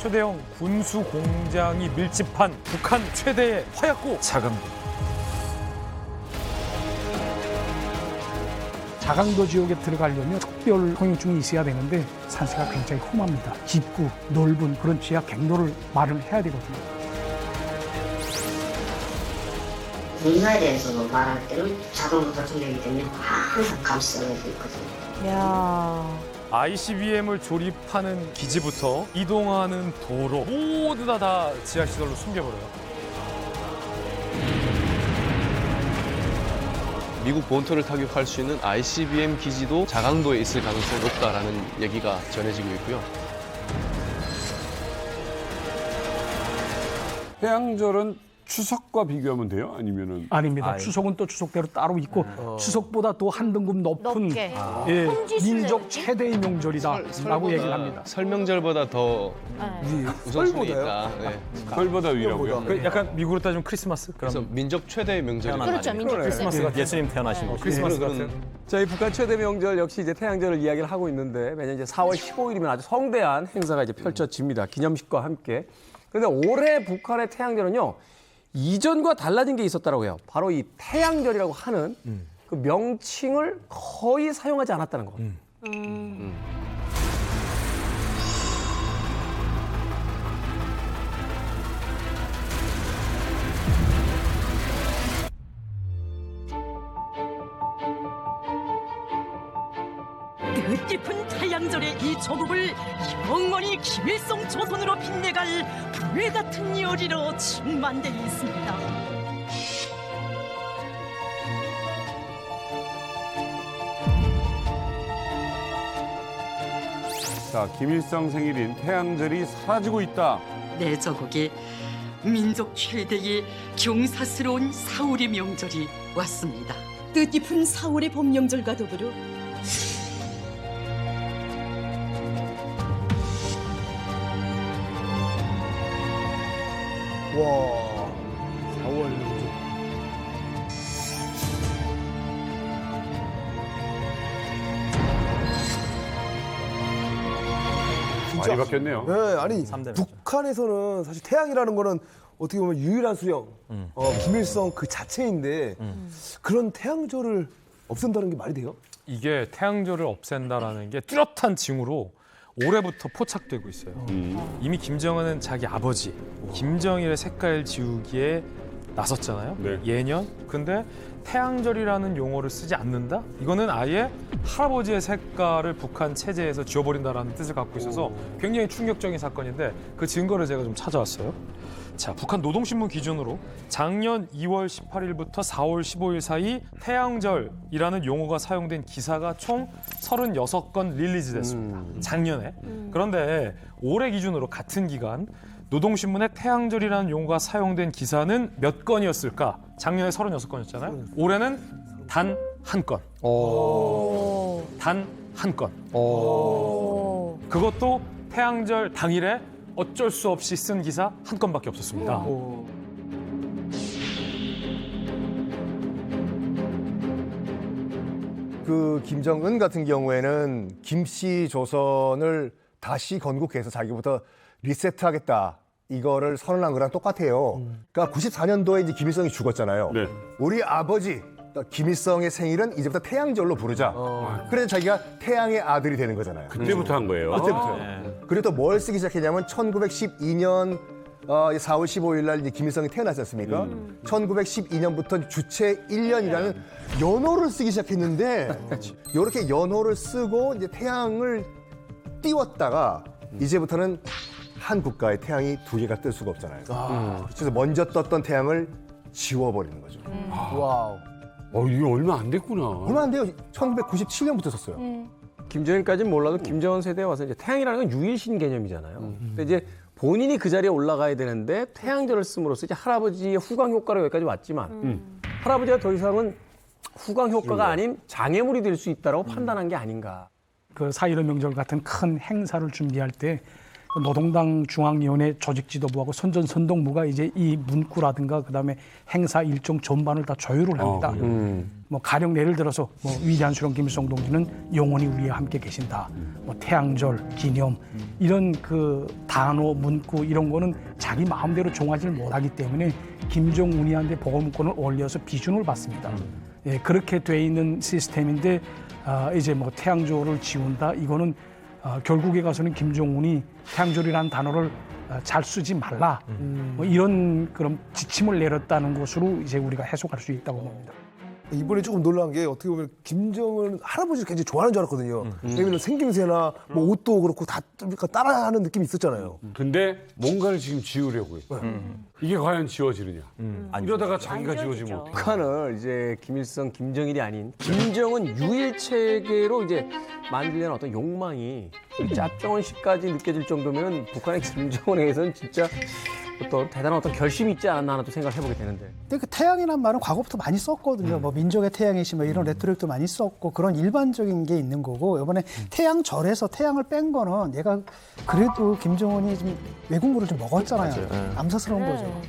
초대형 군수 공장이 밀집한 북한 최대의 화약고 자강도. 자강도 지역에 들어가려면 특별 통행증이 있어야 되는데 산세가 굉장히 험합니다. 깊고 넓은 그런 지하 경로를 마련해야 되거든요. 군사에 대해서 말할 때는 자동으로 설정되기 때문에 항상 감시성이 있거든요. 야. ICBM을 조립하는 기지부터 이동하는 도로 모두 다 지하시설로 숨겨버려요. 미국 본토를 타격할 수 있는 ICBM 기지도 자강도에 있을 가능성이 높다라는 얘기가 전해지고 있고요. 태양절은 추석과 비교하면 돼요? 아니면은 아닙니다. 추석은 또 추석대로 따로 있고 추석보다 또 한 등급 높은 높게. 예, 혼지순례. 민족 최대의 명절이다라고 얘기를 합니다. 설명절보다 더 우선순위 있다. 네. 설보다 위라고요? 그 약간 미국으로 따지면 크리스마스? 그래서 민족 최대의 명절이다. 그렇죠. 민족 크리스마스 같은 예수님 태어나신 거. 크리스마스 같은. 저희 북한 최대 명절 역시 이제 태양절을 이야기를 하고 있는데 매년 이제 4월 15일이면 아주 성대한 행사가 이제 펼쳐집니다. 기념식과 함께. 그런데 올해 북한의 태양절은요 이전과 달라진 게 있었다고 해요. 바로 이 태양절이라고 하는 그 명칭을 거의 사용하지 않았다는 거. 뜻깊은 태양절의 이 조국을 영원히 김일성 조선으로 빛내갈 불같은 열의로 충만되어 있습니다. 자, 김일성 생일인 태양절이 사라지고 있다. 내 조국에 민족 최대의 경사스러운 4월의 명절이 왔습니다. 뜻깊은 4월의 봄명절과 더불어 와, 4월 명절. 많이 바뀌었네요. 네, 아니 북한에서는 사실 태양이라는 거는 어떻게 보면 유일한 수령, 김일성 그 자체인데 그런 태양절을 없앤다는 게 말이 돼요? 이게 태양절을 없앤다라는 게 뚜렷한 징후로 올해부터 포착되고 있어요. 이미 김정은은 자기 아버지 김정일의 색깔 지우기에 나섰잖아요. 네. 예년. 근데 태양절이라는 용어를 쓰지 않는다? 이거는 아예 할아버지의 색깔을 북한 체제에서 지워버린다라는 뜻을 갖고 있어서 굉장히 충격적인 사건인데 그 증거를 제가 좀 찾아왔어요. 자, 북한 노동신문 기준으로 작년 2월 18일부터 4월 15일 사이 태양절이라는 용어가 사용된 기사가 총 36건 릴리즈 됐습니다. 작년에. 그런데 올해 기준으로 같은 기간 노동신문에 태양절이라는 용어가 사용된 기사는 몇 건이었을까? 작년에 36건이었잖아요. 올해는 단 한 건. 단 한 건. 그것도 태양절 당일에 어쩔 수 없이 쓴 기사 한 건밖에 없었습니다. 그 김정은 같은 경우에는 김씨 조선을 다시 건국해서 자기부터 리세트하겠다. 이거를 선언한 거랑 똑같아요. 그러니까 94년도에 이제 김일성이 죽었잖아요. 네. 우리 아버지 김일성의 생일은 이제부터 태양절로 부르자. 그래서 자기가 태양의 아들이 되는 거잖아요. 그때부터 한 거예요. 그때부터. 그리고 또 뭘 쓰기 시작했냐면 1912년 4월 15일 날 이제 김일성이 태어났지 않습니까? 1912년부터 주체 1년이라는 연호를 쓰기 시작했는데 이렇게 연호를 쓰고 이제 태양을 띄웠다가 이제부터는 한 국가의 태양이 두 개가 뜰 수가 없잖아요. 그래서 먼저 떴던 태양을 지워버리는 거죠. 와우. 이게 얼마 안 됐구나. 얼마 안 돼요. 1997년부터 썼어요. 김정일까지는 몰라도 김정은 세대에 와서 이제 태양이라는 건 유일신 개념이잖아요. 근데 이제 본인이 그 자리에 올라가야 되는데 태양절을 씀으로써 이제 할아버지의 후광 효과로 여기까지 왔지만 할아버지가 더 이상은 후광 효과가 아닌 장애물이 될 수 있다고 판단한 게 아닌가. 그 4.15 명절 같은 큰 행사를 준비할 때 노동당 중앙위원회 조직지도부하고 선전선동부가 이제 이 문구라든가 그다음에 행사 일정 전반을 다 조율을 합니다. 뭐 가령 예를 들어서 뭐 위대한 수령 김일성 동지는 영원히 우리와 함께 계신다. 뭐 태양절, 기념 이런 그 단어, 문구 이런 거는 자기 마음대로 정하지를 못하기 때문에 김정은이한테 보고 문구를 올려서 비준을 받습니다. 예, 그렇게 돼 있는 시스템인데 이제 뭐 태양절을 지운다 이거는 결국에 가서는 김정은이 태양절이라는 단어를 잘 쓰지 말라 뭐 이런 그런 지침을 내렸다는 것으로 이제 우리가 해석할 수 있다고 봅니다. 이번에 조금 놀란 게 어떻게 보면 김정은 할아버지를 굉장히 좋아하는 줄 알았거든요. 왜냐면 생김새나 뭐 옷도 그렇고 다 따라하는 느낌이 있었잖아요. 근데 뭔가를 지금 지우려고 해요. 이게 과연 지워지느냐. 이러다가 자기가 지워지면 어떡해. 북한을 이제 김일성, 김정일이 아닌 김정은 유일 체계로 이제 만들려는 어떤 욕망이 짭정원 씨까지 느껴질 정도면 북한의 김정은에게서는 진짜 어떤 대단한 어떤 결심이 있지 않았나 하나 또 생각을 해보게 되는데. 근데 그 태양이란 말은 과거부터 많이 썼거든요. 뭐 민족의 태양이시 뭐 이런 레토릭도 많이 썼고 그런 일반적인 게 있는 거고 이번에 태양절에서 태양을 뺀 거는 얘가 그래도 김정은이 좀 외국물을 좀 먹었잖아요. 암사스러운 거죠.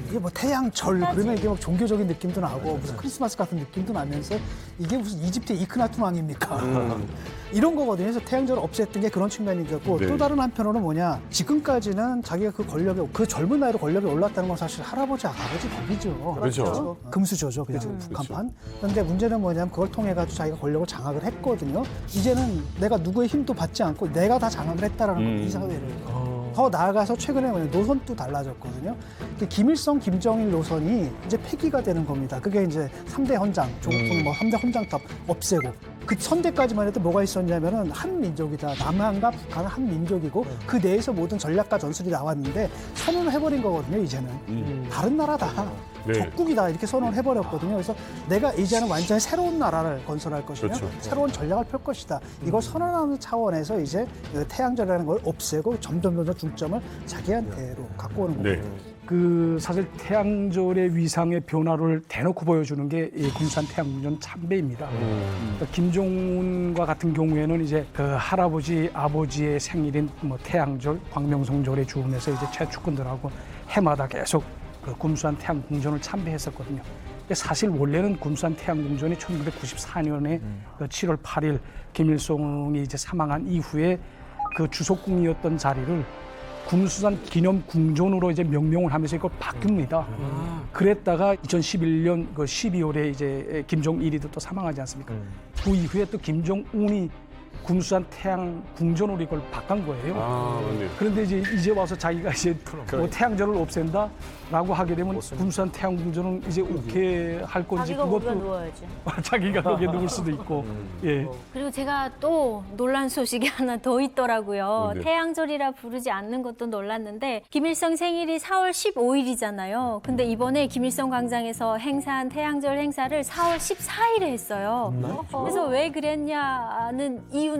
이게 뭐 태양절 그러면 이게 막 종교적인 느낌도 나고 무슨 크리스마스 같은 느낌도 나면서 이게 무슨 이집트의 이크나툰 왕입니까? 이런 거거든요. 그래서 태양절을 없앴던 게 그런 측면이겠고 또 다른 한편으로는 뭐냐 지금까지는 자기가 그 권력에 그 젊은 나이로 권력에 올랐다는 건 사실 할아버지 아버지 덕이죠. 그렇죠. 금수저죠 그냥 북한판. 그런데 문제는 뭐냐면 그걸 통해 가지고 자기가 권력을 장악을 했거든요. 이제는 내가 누구의 힘도 받지 않고 내가 다 장악을 했다라는 건 이 사회를. 더 나아가서 최근에 뭐냐면 노선도 달라졌거든요. 김일성, 김정일 노선이 이제 폐기가 되는 겁니다. 그게 이제 3대 헌장, 조국통 뭐 3대 헌장탑 없애고 그 선대까지만 해도 뭐가 있었냐면은 한 민족이다. 남한과 북한은 한 민족이고 그 내에서 모든 전략과 전술이 나왔는데 선언을 해버린 거거든요. 이제는 다른 나라다. 네. 적국이다 이렇게 선언을 해버렸거든요. 그래서 내가 이제는 완전히 새로운 나라를 건설할 것이며 그렇죠. 새로운 전략을 펼 것이다. 이걸 선언하는 차원에서 이제 태양절이라는 걸 없애고 점점 중점을 자기한테로 갖고 오는 거예요. 네. 그 사실 태양절의 위상의 변화를 대놓고 보여주는 게 이 군산 태양궁전 참배입니다. 그러니까 김정은과 같은 경우에는 이제 그 할아버지 아버지의 생일인 뭐 태양절, 광명성절에 주음해서 이제 최측근들하고 해마다 계속 그 군산 태양궁전을 참배했었거든요. 근데 사실 원래는 군산 태양궁전이 1994년에 그 7월 8일 김일성이 이제 사망한 이후에 그 주석궁이었던 자리를 군수산 기념궁전으로 이제 명명을 하면서 이걸 바뀝니다. 그랬다가 2011년 그 12월에 이제 김정일이도 또 사망하지 않습니까? 그 이후에 또 김정은이 군수산 태양 궁전으로 이걸 바꾼 거예요. 맞네요. 그런데 이제 와서 자기가 이제 뭐 태양절을 없앤다라고 하게 되면 군수산 태양 궁전은 이제 오케이 할 건지 자기가 거기가 그것도 누워야지. 자기가 거기에 누울 수도 있고. 예. 그리고 제가 또 놀란 소식이 하나 더 있더라고요. 네. 태양절이라 부르지 않는 것도 놀랐는데 김일성 생일이 4월 15일이잖아요. 근데 이번에 김일성 광장에서 행사한 태양절 행사를 4월 14일에 했어요. 그래서 왜 그랬냐는 이유는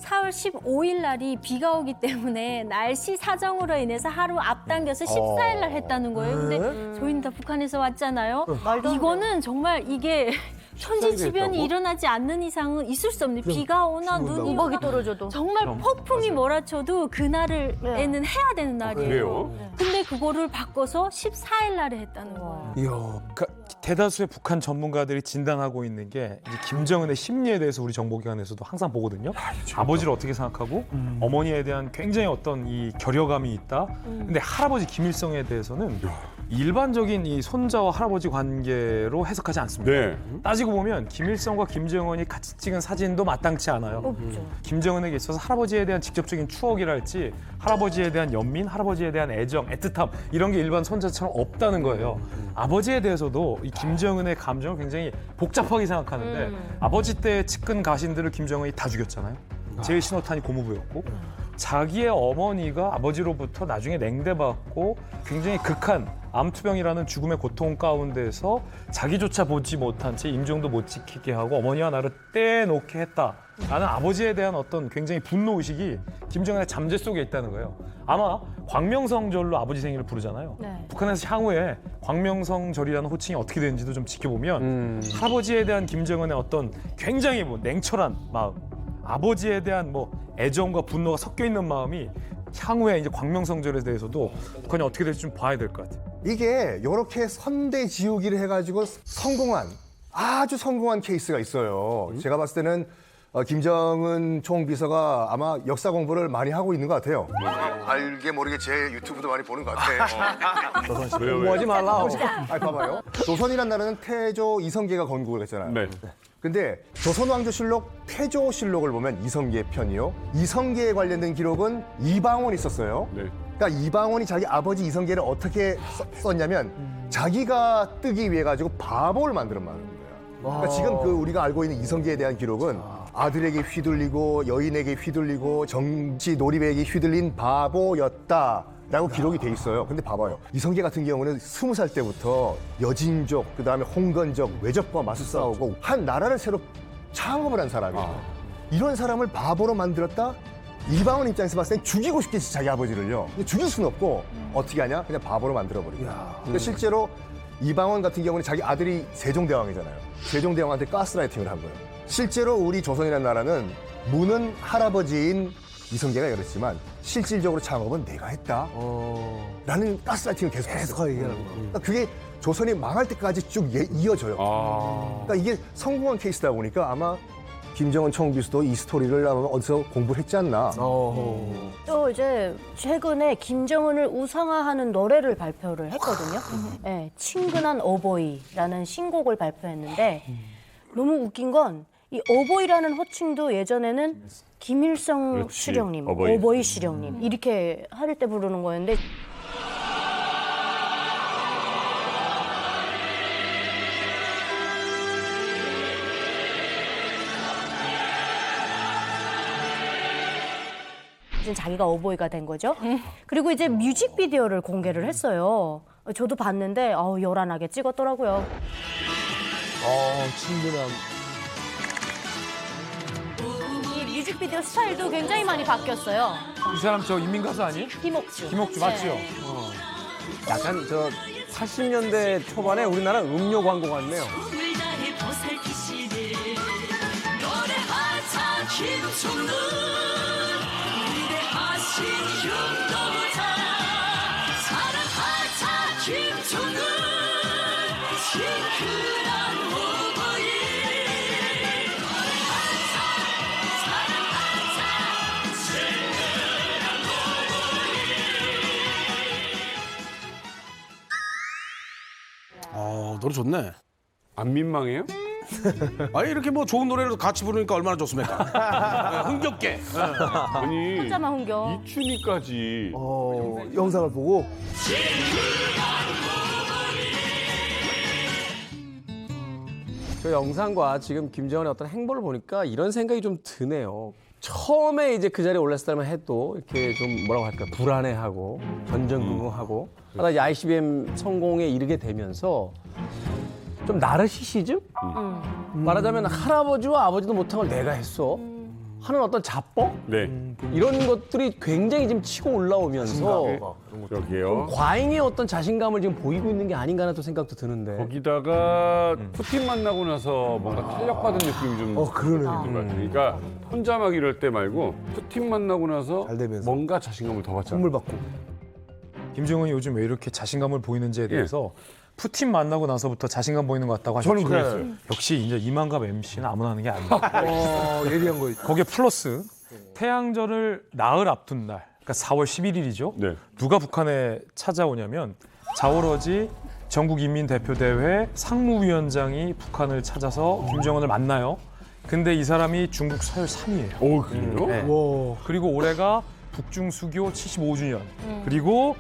4월 15일 날이 비가 오기 때문에 날씨 사정으로 인해서 하루 앞당겨서 14일 날 했다는 거예요. 근데 저희는 다 북한에서 왔잖아요. 이거는 정말 이게 천재지변이 일어나지 않는 이상은 있을 수 없는 비가 오나 눈이 오나 떨어져도 정말 폭풍이 몰아쳐도 그날에는 해야 되는 날이에요. 그래요? 근데 그거를 바꿔서 14일 날에 했다는 거예요. 그러니까 대다수의 북한 전문가들이 진단하고 있는 게 이제 김정은의 심리에 대해서 우리 정보기관에서도 항상 보거든요. 아버지를 어떻게 생각하고 어머니에 대한 굉장히 어떤 이 결여감이 있다. 근데 할아버지 김일성에 대해서는 일반적인 이 손자와 할아버지 관계로 해석하지 않습니다. 네. 따지고 보면 김일성과 김정은이 같이 찍은 사진도 마땅치 않아요. 없죠. 김정은에게 있어서 할아버지에 대한 직접적인 추억이랄지 할아버지에 대한 연민, 할아버지에 대한 애정, 애틋함 이런 게 일반 손자처럼 없다는 거예요. 아버지에 대해서도 이 김정은의 감정을 굉장히 복잡하게 생각하는데 아버지 때의 측근 가신들을 김정은이 다 죽였잖아요. 제일 신호탄이 고무부였고 자기의 어머니가 아버지로부터 나중에 냉대받고 굉장히 극한 암투병이라는 죽음의 고통 가운데서 자기조차 보지 못한 채 임종도 못 지키게 하고 어머니와 나를 떼놓게 했다라는 아버지에 대한 어떤 굉장히 분노의식이 김정은의 잠재 속에 있다는 거예요. 아마 광명성절로 아버지 생일을 부르잖아요. 네. 북한에서 향후에 광명성절이라는 호칭이 어떻게 되는지도 좀 지켜보면 할아버지에 대한 김정은의 어떤 굉장히 뭐 냉철한 마음, 아버지에 대한 뭐 애정과 분노가 섞여 있는 마음이 향후에 이제 광명성절에 대해서도 북한이 어떻게 될지 좀 봐야 될 것 같아요. 이게 이렇게 선대 지우기를 해가지고 아주 성공한 케이스가 있어요. 제가 봤을 때는 김정은 총비서가 아마 역사 공부를 많이 하고 있는 것 같아요. 알게 모르게 제 유튜브도 많이 보는 것 같아. 공부하지 말라. 아니, 봐봐요. 조선이란 나라는 태조 이성계가 건국을 했잖아요. 네. 근데 조선왕조실록 태조실록을 보면 이성계 편이요. 이성계에 관련된 기록은 이방원이 썼어요. 네. 그러니까 이방원이 자기 아버지 이성계를 어떻게 썼냐면 자기가 뜨기 위해 가지고 바보를 만들어 말하는 거예요. 그러니까 지금 그 우리가 알고 있는 이성계에 대한 기록은 아들에게 휘둘리고 여인에게 휘둘리고 정치 노립에게 휘둘린 바보였다라고 기록이 돼 있어요. 근데 봐봐요. 이성계 같은 경우는 20살 때부터 여진족, 그다음에 홍건적, 외적과 맞서 싸우고 한 나라를 새로 창업을 한 사람이에요. 이런 사람을 바보로 만들었다? 이방원 입장에서 봤을 땐 죽이고 싶겠지, 자기 아버지를요. 근데 죽일 수는 없고 어떻게 하냐? 그냥 바보로 만들어버리고. 그러니까 실제로 이방원 같은 경우는 자기 아들이 세종대왕이잖아요. 세종대왕한테 가스라이팅을 한 거예요. 실제로 우리 조선이라는 나라는 무는 할아버지인 이성계가 열었지만 실질적으로 창업은 내가 했다. 라는 가스라이팅을 계속 얘기하는 거예요. 그러니까 그게 조선이 망할 때까지 쭉 이어져요. 그러니까 이게 성공한 케이스다 보니까 아마 김정은 총비서도 이 스토리를 아마 어디서 공부를 했지 않나. 또 이제 최근에 김정은을 우상화하는 노래를 발표를 했거든요. 네, 친근한 오보이라는 신곡을 발표했는데 너무 웃긴 건 이 오보이라는 호칭도 예전에는 김일성 그렇지, 수령님, 오보이. 오보이 수령님 이렇게 할 때 부르는 거였는데 이제 자기가 오보이가 된 거죠. 그리고 이제 뮤직비디오를 공개를 했어요. 저도 봤는데 요란하게 찍었더라고요. 친근함. 이 뮤직비디오 스타일도 굉장히 많이 바뀌었어요. 이 사람 저 인민 가수 아니에요? 김옥주. 김옥주 맞지요? 약간 저 80년대 초반에 우리나라 음료 광고 같네요. 꿈을 다해 보살피시네 노래하자 김종은 위대하신 흉노자 사랑하자 김종은 친근한 오보이 사랑하자 친근한 오보이 노래 좋네. 안 민망해요? 아니 이렇게 뭐 좋은 노래를 같이 부르니까 얼마나 좋습니까? 흥겹게. 아니 혼자만 흥겨. 이춘희까지 영상을 보고 그 영상과 지금 김정은의 어떤 행보를 보니까 이런 생각이 좀 드네요. 처음에 이제 그 자리에 올랐을 때만 해도 이렇게 좀 뭐라고 할까 불안해하고 전전긍긍하고 하다 이제 ICBM 성공에 이르게 되면서 좀 나르시시즘? 말하자면 할아버지와 아버지도 못한 걸 내가 했어 하는 어떤 자뻑? 네. 이런 것들이 굉장히 지금 치고 올라오면서 여기요. 과잉의 어떤 자신감을 지금 보이고 있는 게 아닌가 하는 또 생각도 드는데 거기다가 푸틴 만나고 나서 뭔가 탄력받은 느낌이 좀 그러네. 있는 것 같아요. 그러니까 혼자 막 이럴 때 말고 푸틴 만나고 나서 잘 되면서. 뭔가 자신감을 더 받잖아. 선물 받고. 김정은이 요즘 왜 이렇게 자신감을 보이는지에 대해서 푸틴 만나고 나서부터 자신감 보이는 것 같다고 하셨죠. 저는 그랬어요. 역시 이제 이만갑 MC는 아무나 하는 게 아닙니다. 예리한 거. 거기에 플러스 태양절을 나흘 앞둔 날, 그러니까 4월 11일이죠. 네. 누가 북한에 찾아오냐면 자오러지 전국인민대표대회 상무위원장이 북한을 찾아서 김정은을 만나요. 근데 이 사람이 중국 서열 3위예요. 오, 그래요? 네. 그리고 올해가 북중 수교 75주년. 그리고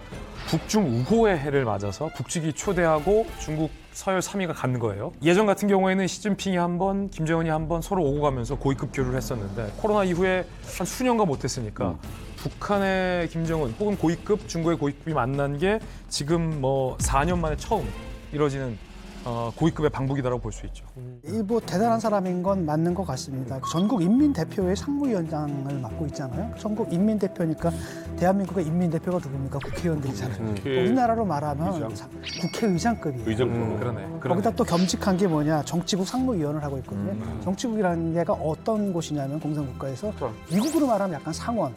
북중 우호의 해를 맞아서 북측이 초대하고 중국 서열 3위가 갖는 거예요. 예전 같은 경우에는 시진핑이 한 번, 김정은이 한 번 서로 오고 가면서 고위급 교류를 했었는데 코로나 이후에 한 수년간 못했으니까 북한의 김정은 혹은 고위급, 중국의 고위급이 만난 게 지금 뭐 4년 만에 처음 이뤄지는 고위급의 방북이다라고 볼 수 있죠. 이 뭐 대단한 사람인 건 맞는 것 같습니다. 전국 인민대표회 상무위원장을 맡고 있잖아요. 전국 인민대표니까 대한민국의 인민대표가 누굽니까? 국회의원들이잖아요. 우리나라로 말하면 국회의장급이에요. 의장급. 그러네. 거기다 또 겸직한 게 뭐냐? 정치국 상무위원을 하고 있거든요. 정치국이라는 게가 어떤 곳이냐면 공산국가에서 미국으로 말하면 약간 상원,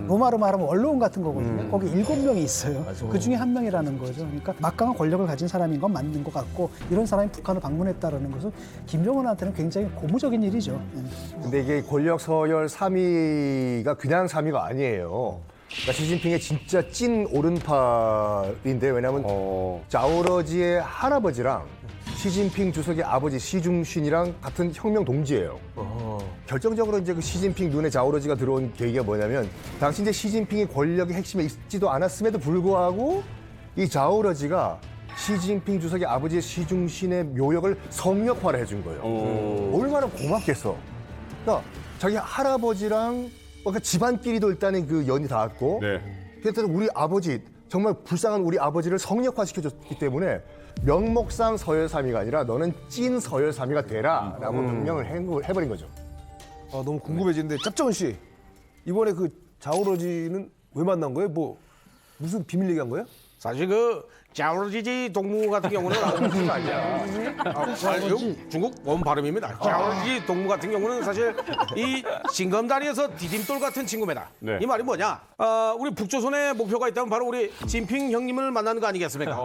로마로 말하면 원로원 같은 거거든요. 거기 7명이 있어요. 그 중에 한 명이라는 거죠. 그러니까 막강한 권력을 가진 사람인 건 맞는 것 같고 이런 사람이 북한을 방문했다라는 것은 김정은한테는 굉장히 고무적인 일이죠. 근데 이게 권력 서열 3위가 그냥 3위가 아니에요. 그러니까 시진핑의 진짜 찐 오른팔인데 왜냐하면 자오러지의 할아버지랑 시진핑 주석의 아버지 시중신이랑 같은 혁명 동지예요. 결정적으로 이제 그 시진핑 눈에 자오러지가 들어온 계기가 뭐냐면 당시 이제 시진핑이 권력의 핵심에 있지도 않았음에도 불구하고 이 자오러지가 시진핑 주석의 아버지 시중신의 묘역을 성역화를 해준 거예요. 얼마나 고맙겠어. 그러니까 자기 할아버지랑 그러니까 집안끼리도 일단은 그 연이 닿았고 그랬더니 우리 아버지 정말 불쌍한 우리 아버지를 성역화시켜줬기 때문에 명목상 서열3위가 아니라 너는 찐 서열3위가 되라라고 명령을 해버린 거죠. 너무 궁금해지는데 짭정은 씨 이번에 그 자오러지는 왜 만난 거예요? 뭐 무슨 비밀 얘기한 거예요? 사실 그 자오러지 동무 같은 경우는 무슨 아니야. 중국 원 발음입니다. 자오러지 동무 같은 경우는 사실 이 징검다리에서 디딤돌 같은 친구입니다. 이 말이 뭐냐? 우리 북조선의 목표가 있다면 바로 우리 진핑 형님을 만나는 거 아니겠습니까?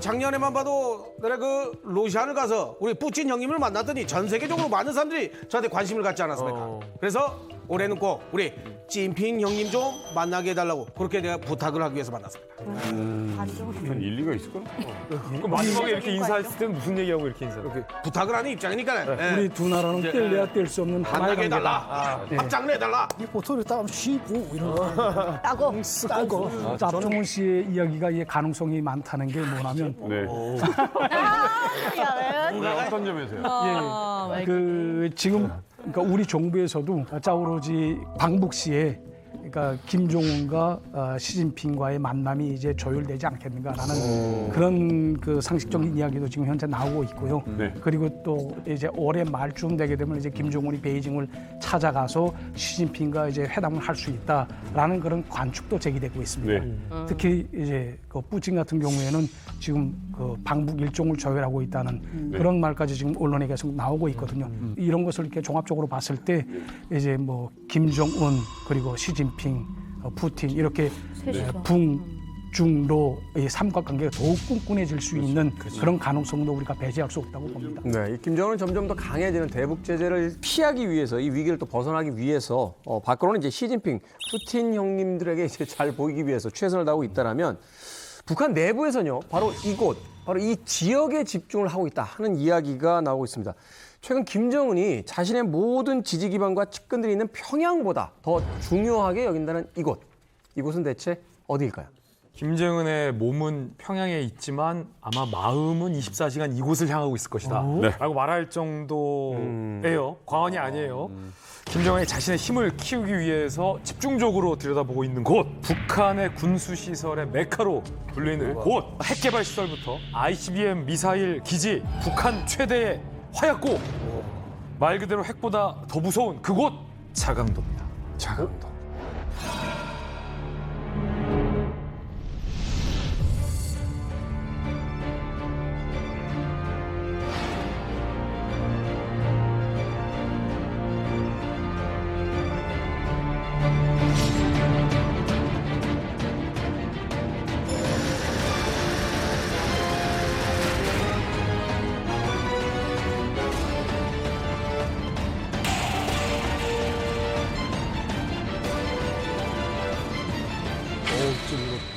작년에만 봐도 내가 그 러시아를 가서 우리 푸틴 형님을 만났더니 전 세계적으로 많은 사람들이 저한테 관심을 갖지 않았습니까? 그래서 올해는 꼭 우리 찐핑 형님 좀 만나게 해달라고 그렇게 내가 부탁을 하기 위해서 만났습니다. 한 일리가 있을 거야. 그럼 마지막에 이렇게 인사했을 때는 무슨 얘기하고 이렇게 인사를? 부탁을 하는 입장이니까. 우리 두 나라는 뗄래야 뗄 수 없는 하나의 만나게 관계다. 해달라. 합장을 해달라. 이 보통을 따면 쉬고 이런 거. 따고. 짭정은 씨의 이야기가 이 가능성이 많다는 게 뭐냐면 어떤 점에서요? 그 지금 그러니까 우리 정부에서도 자오러지 방북 시에 그러니까 김정은과 시진핑과의 만남이 이제 조율되지 않겠는가라는 그런 그 상식적인 이야기도 지금 현재 나오고 있고요. 그리고 또 이제 올해 말쯤 되게 되면 이제 김정은이 베이징을 찾아가서 시진핑과 이제 회담을 할 수 있다라는 그런 관측도 제기되고 있습니다. 특히 이제 그 푸틴 같은 경우에는 지금 그 방북 일정을 조율하고 있다는 그런 말까지 지금 언론에 계속 나오고 있거든요. 이런 것을 이렇게 종합적으로 봤을 때 이제 뭐 김정은 그리고 시진핑 푸틴 이렇게 북중로의 삼각관계가 더욱 끈끈해질 수 있는 그런 가능성도 우리가 배제할 수 없다고 봅니다. 네, 이 김정은은 점점 더 강해지는 대북 제재를 피하기 위해서 이 위기를 또 벗어나기 위해서 밖으로는 이제 시진핑, 푸틴 형님들에게 이제 잘 보이기 위해서 최선을 다하고 있다라면 북한 내부에서는요, 바로 이곳, 바로 이 지역에 집중을 하고 있다 하는 이야기가 나오고 있습니다. 최근 김정은이 자신의 모든 지지 기반과 측근들이 있는 평양보다 더 중요하게 여긴다는 이곳. 이곳은 대체 어디일까요? 김정은의 몸은 평양에 있지만 아마 마음은 24시간 이곳을 향하고 있을 것이다 라고 말할 정도예요. 과언이 아니에요. 김정은이 자신의 힘을 키우기 위해서 집중적으로 들여다보고 있는 곳, 북한의 군수시설의 메카로 불리는 곳, 핵개발 시설부터 ICBM 미사일 기지, 북한 최대의 화약고, 말 그대로 핵보다 더 무서운 그곳, 자강도입니다. 자강도.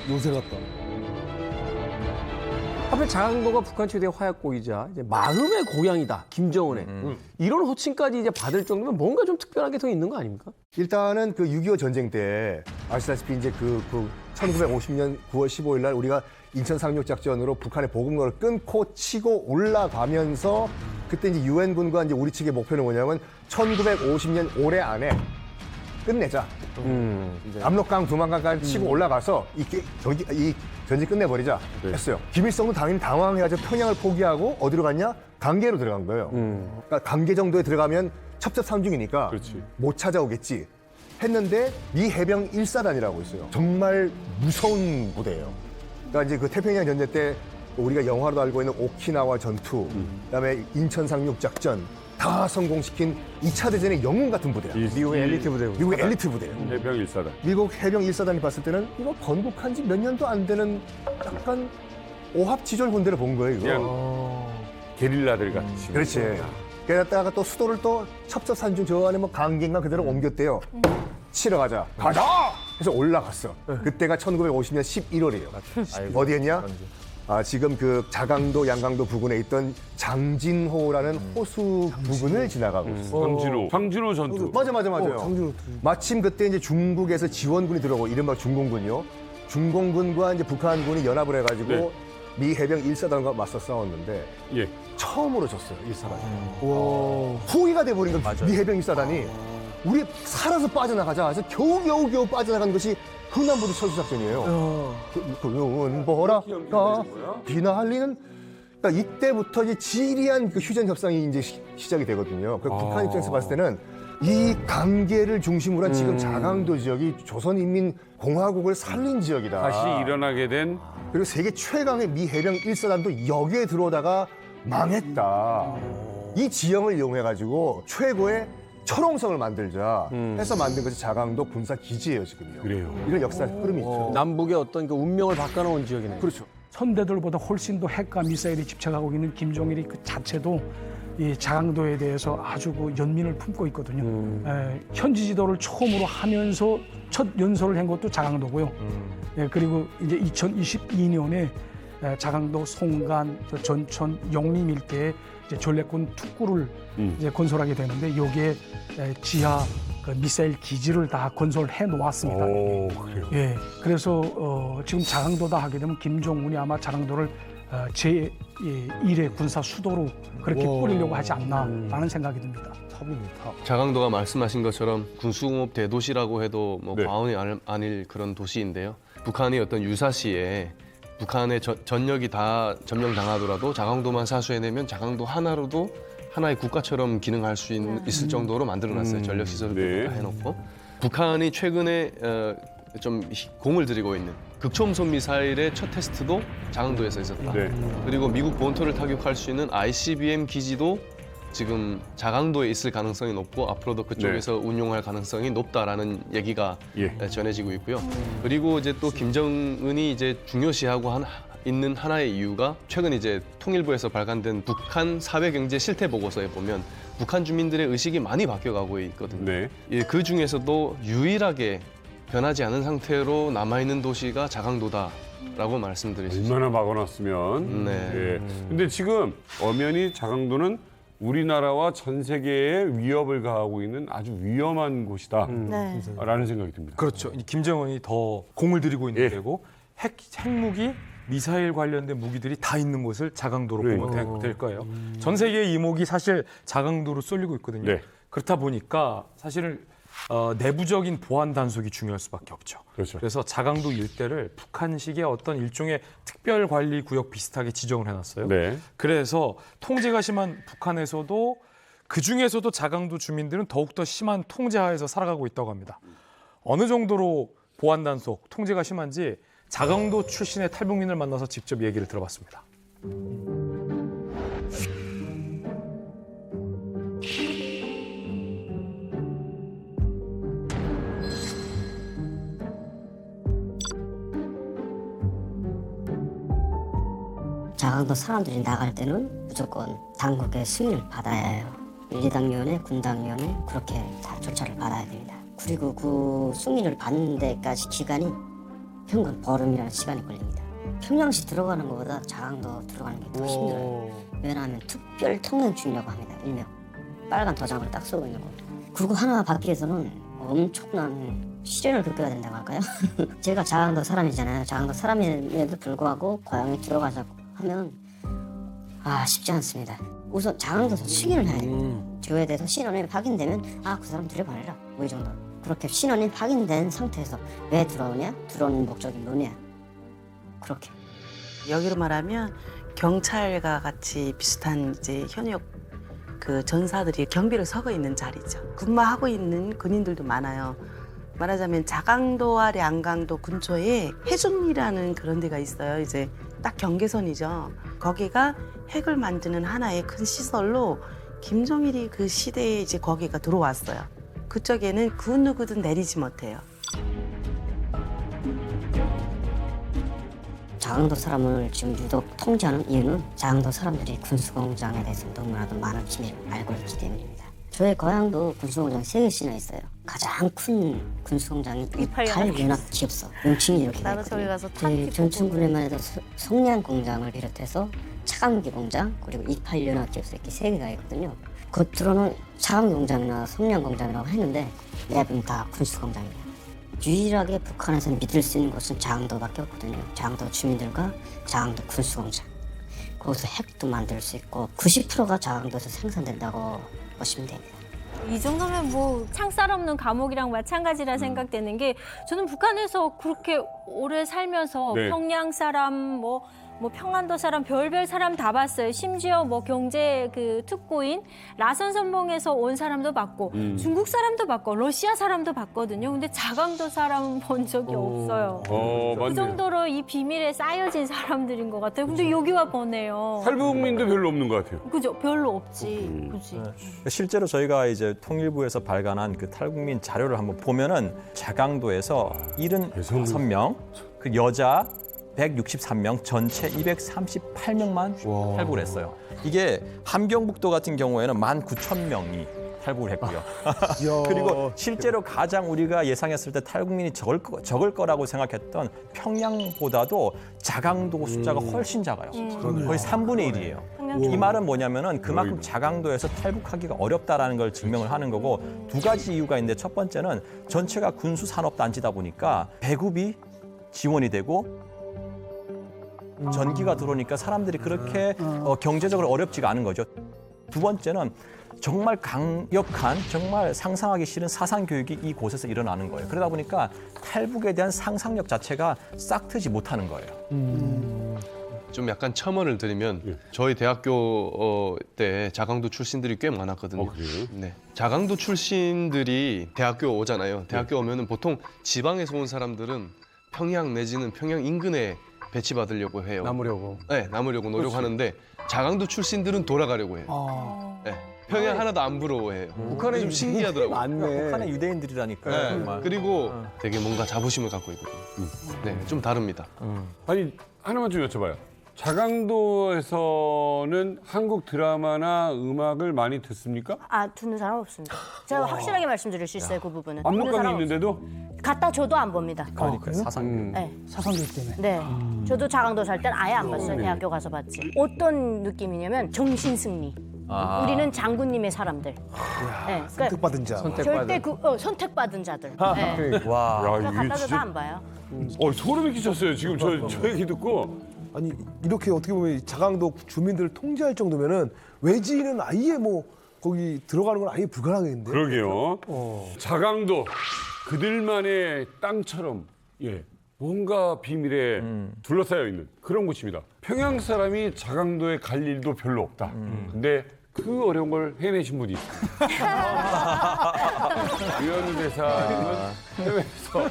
요새 같다. 하필 자강도가 북한 최대의 화약고이자 이제 마음의 고향이다, 김정은의. 이런 호칭까지 이제 받을 정도면 뭔가 좀 특별한 게 더 있는 거 아닙니까? 일단은 그 6.25 전쟁 때 아시다시피 이제 그 1950년 9월 15일 날 우리가 인천 상륙 작전으로 북한의 보급로를 끊고 치고 올라가면서 그때 이제 유엔군과 이제 우리 측의 목표는 뭐냐면 1950년 올해 안에 끝내자. 압록강, 두만강까지 치고 올라가서 이 전쟁 끝내버리자 했어요. 김일성도 당연히 당황해가지고 평양을 포기하고 어디로 갔냐? 강계로 들어간 거예요. 그러니까 강계 정도에 들어가면 첩첩산중이니까 못 찾아오겠지 했는데 미 해병 1사단이라고 있어요. 정말 무서운 부대예요. 그러니까 이제 그 태평양 전쟁 때 우리가 영화로 알고 있는 오키나와 전투, 그다음에 인천 상륙 작전 다 성공시킨 2차 대전의 영웅 같은 부대야. 미국의 엘리트 부대고. 미국의 엘리트 부대예요. 해병 1사단. 미국 해병 1사단이 봤을 때는 이거 건국한 지 몇 년도 안 되는 약간 오합지졸 군대를 본 거예요. 이거. 그냥 게릴라들 같이. 그렇지. 그랬다가 또 수도를 또 첩첩산중 저 안에 뭐 강계인가 그대로 옮겼대요. 치러 가자. 해서 올라갔어. 그때가 1950년 11월이에요. 어디였냐? 지금 그 자강도, 양강도 부근에 있던 장진호라는 호수 부근을 지나가고 있어. 장진호 전투. 맞아요. 마침 그때 이제 중국에서 지원군이 들어오고 이른바 중공군이요. 중공군과 이제 북한군이 연합을 해가지고 미 해병 1사단과 맞서 싸웠는데 처음으로 졌어요. 1사단이. 포위가 돼버린 거 미 해병 1사단이. 우리 살아서 빠져나가자 해서 겨우 빠져나간 것이 흥남부두 철수작전이에요. 그은 보라가 비날리는 그러니까 이때부터 이제 지리한 그 휴전 협상이 이제 시작이 되거든요. 그 북한 입장에서 봤을 때는 이 강계를 중심으로 한 지금 자강도 지역이 조선인민공화국을 살린 지역이다. 다시 일어나게 된 그리고 세계 최강의 미 해병 1사단도 여기에 들어오다가 망했다. 이 지형을 이용해 가지고 최고의 철옹성을 만들자 해서 만든 것이 자강도 군사 기지예요 지금요. 그래요. 이런 역사 흐름이 있죠. 남북의 어떤 그 운명을 바꿔놓은 지역이네요. 그렇죠. 선대들보다 훨씬 더 핵과 미사일이 집착하고 있는 김정일이 그 자체도 이 자강도에 대해서 아주 그 연민을 품고 있거든요. 현지 지도를 처음으로 하면서 첫 연설을 한 것도 자강도고요. 그리고 이제 2022년에 자강도 송간, 전천, 영림 일대에 이제 전략군 특구를 이제 건설하게 되는데 여기에 지하 그 미사일 기지를 다 건설해 놓았습니다. 예, 그래서 지금 자강도다 하게 되면 김정은이 아마 자강도를 제1의 군사 수도로 그렇게 꾸리려고 하지 않나라는 생각이 듭니다. 자강도가 말씀하신 것처럼 군수공업 대도시라고 해도 뭐 과언이 아닐 그런 도시인데요. 북한이 어떤 유사시에 북한의 전역이 다 점령당하더라도 자강도만 사수해내면 자강도 하나로도 하나의 국가처럼 기능할 수 있을 정도로 만들어놨어요. 전력시설을 다 해놓고. 북한이 최근에 좀 공을 들이고 있는 극초음속 미사일의 첫 테스트도 자강도에서 있었다. 그리고 미국 본토를 타격할 수 있는 ICBM 기지도 지금 자강도에 있을 가능성이 높고 앞으로도 그쪽에서 운용할 가능성이 높다라는 얘기가 전해지고 있고요. 그리고 이제 또 김정은이 이제 중요시하고 있는 하나의 이유가 최근 이제 통일부에서 발간된 북한 사회경제 실태 보고서에 보면 북한 주민들의 의식이 많이 바뀌어가고 있거든요. 그 중에서도 유일하게 변하지 않은 상태로 남아있는 도시가 자강도다라고 말씀드리시죠. 얼마나 막아놨으면. 근데 지금 엄연히 자강도는 우리나라와 전 세계에 위협을 가하고 있는 아주 위험한 곳이다라는 생각이 듭니다. 그렇죠. 김정은이 더 공을 들이고 있는 데고 핵무기, 미사일 관련된 무기들이 다 있는 곳을 자강도로 보면 될 거예요. 전 세계의 이목이 사실 자강도로 쏠리고 있거든요. 그렇다 보니까 사실은 내부적인 보안 단속이 중요할 수밖에 없죠. 그래서 자강도 일대를 북한식의 어떤 일종의 특별 관리 구역 비슷하게 지정을 해놨어요. 그래서 통제가 심한 북한에서도 그 중에서도 자강도 주민들은 더욱더 심한 통제하에서 살아가고 있다고 합니다. 어느 정도로 보안 단속, 통제가 심한지 자강도 출신의 탈북민을 만나서 직접 얘기를 들어봤습니다. 자강도 사람들이 나갈 때는 무조건 당국의 승인을 받아야 해요. 윤리당위원회, 군당위원회 그렇게 다 절차를 받아야 됩니다. 그리고 그 승인을 받는 데까지 기간이 평균 보름이라는 시간이 걸립니다. 평양시 들어가는 것보다 자강도 들어가는 게 더 힘들어요. 왜냐하면 특별 통행 중이라고 합니다. 일명 빨간 도장을 딱 쓰고 있는 거. 그리고 하나 받기 위해서는 엄청난 시련을 겪어야 된다고 할까요? 제가 자강도 사람이잖아요. 자강도 사람임에도 불구하고 고향에 들어가자고 하면 쉽지 않습니다. 우선 자강도에서 승인을 해야 됩니다. 저에 대해서 신원이 확인되면 그 사람 들여보내라 뭐 이 정도. 그렇게 신원이 확인된 상태에서 왜 들어오냐? 들어오는 목적이 뭐냐? 그렇게. 여기로 말하면 경찰과 같이 비슷한 이제 현역 그 전사들이 경비를 서고 있는 자리죠. 근무하고 있는 군인들도 많아요. 말하자면 자강도와 량강도 근처에 해중리라는 그런 데가 있어요. 이제 딱 경계선이죠. 거기가 핵을 만드는 하나의 큰 시설로 김정일이 그 시대에 이제 거기가 들어왔어요. 그쪽에는 그 누구든 내리지 못해요. 자강도 사람을 지금 유독 통제하는 이유는 자강도 사람들이 군수공장에 대해서 너무나도 많은 비밀을 알고 있기 때문입니다. 저의 고향도 군수공장 3개씩이나 있어요. 가장 큰 군수공장이 이팔연합기업소, 명칭이 이렇게 나도 저기 되거든요. 가서 저희 전춘군에만 해도 성량공장을 비롯해서 차강기 공장 그리고 이팔연합기업소 이렇게 3개가 있거든요. 겉으로는 차강공장이나 성량공장이라고 했는데 내부는 다 군수공장입니다. 유일하게 북한에서 믿을 수 있는 곳은 자강도밖에 없거든요. 자강도 주민들과 자강도 군수공장. 거기서 핵도 만들 수 있고 90%가 자강도에서 생산된다고 보시면 됩니다. 이 정도면 뭐 창살 없는 감옥이랑 마찬가지라 생각되는 게 저는 북한에서 그렇게 오래 살면서 네. 평양 사람 뭐 평안도 사람 별별 사람 다 봤어요. 심지어 뭐 경제 그 특고인 라선 선봉에서 온 사람도 봤고 중국 사람도 봤고 러시아 사람도 봤거든요. 근데 자강도 사람은 본 적이 없어요. 그 맞네요. 정도로 이 비밀에 쌓여진 사람들인 것 같아요. 근데 여기 와 보네요. 탈북민도 별로 없는 것 같아요. 그죠? 별로 없지. 그지? 실제로 저희가 이제 통일부에서 발간한 그 탈북민 자료를 한번 보면은 자강도에서 75명, 그 여자 163명, 전체 238명만 탈북을 했어요. 이게 함경북도 같은 경우에는 19,000명이 탈북을 했고요. 그리고 실제로 가장 우리가 예상했을 때 탈북민이 적을 거라고 생각했던 평양보다도 자강도 숫자가 훨씬 작아요. 거의 3분의 1이에요. 이 말은 뭐냐면은 그만큼 자강도에서 탈북하기가 어렵다라는 걸 증명을 하는 거고 두 가지 이유가 있는데 첫 번째는 전체가 군수 산업 단지다 보니까 배급이 지원이 되고 전기가 들어오니까 사람들이 그렇게 경제적으로 어렵지가 않은 거죠. 두 번째는 정말 강력한, 정말 상상하기 싫은 사상 교육이 이곳에서 일어나는 거예요. 그러다 보니까 탈북에 대한 상상력 자체가 싹 트지 못하는 거예요. 좀 약간 첨언을 드리면 저희 대학교 때 자강도 출신들이 꽤 많았거든요. 네. 자강도 출신들이 대학교 오잖아요. 대학교 오면은 보통 지방에서 온 사람들은 평양 내지는 평양 인근에 배치받으려고 해요. 남으려고. 네, 남으려고 노력하는데 자강도 출신들은 돌아가려고 해요. 네. 평양 하나도 안 부러워해요. 북한에 좀 신기하더라고요. 많네. 북한의 유대인들이라니까요. 네. 정말. 그리고 되게 뭔가 자부심을 갖고 있거든요. 네, 좀 다릅니다. 아니 하나만 좀 여쭤봐요. 자강도에서는 한국 드라마나 음악을 많이 듣습니까? 듣는 사람 없습니다. 제가 확실하게 말씀드릴 수 있어요, 그 부분은. 듣는 압록강이 사람 있는데도? 없어요. 갖다 줘도 안 봅니다. 그러니까 사상. 네. 사상교육 때문에. 네. 저도 자강도 살 땐 아예 안 봤어요. 대학교 가서 봤지. 어떤 느낌이냐면 정신승리. 우리는 장군님의 사람들. 네. 선택받은 자. 절대 선택받은 자들. 네. 와. 그러니까 갖다 줘도 안 봐요. 소름이 끼쳤어요. 지금 저 얘기 듣고. 아니 이렇게 어떻게 보면 이 자강도 주민들을 통제할 정도면은 외지인은 아예 뭐 거기 들어가는 건 아예 불가능했는데. 그러게요. 자강도 그들만의 땅처럼 뭔가 비밀에 둘러싸여 있는 그런 곳입니다. 평양 사람이 자강도에 갈 일도 별로 없다. 근데 그 어려운 걸 해내신 분이 있습니다. 유현우 대사님은 해외에서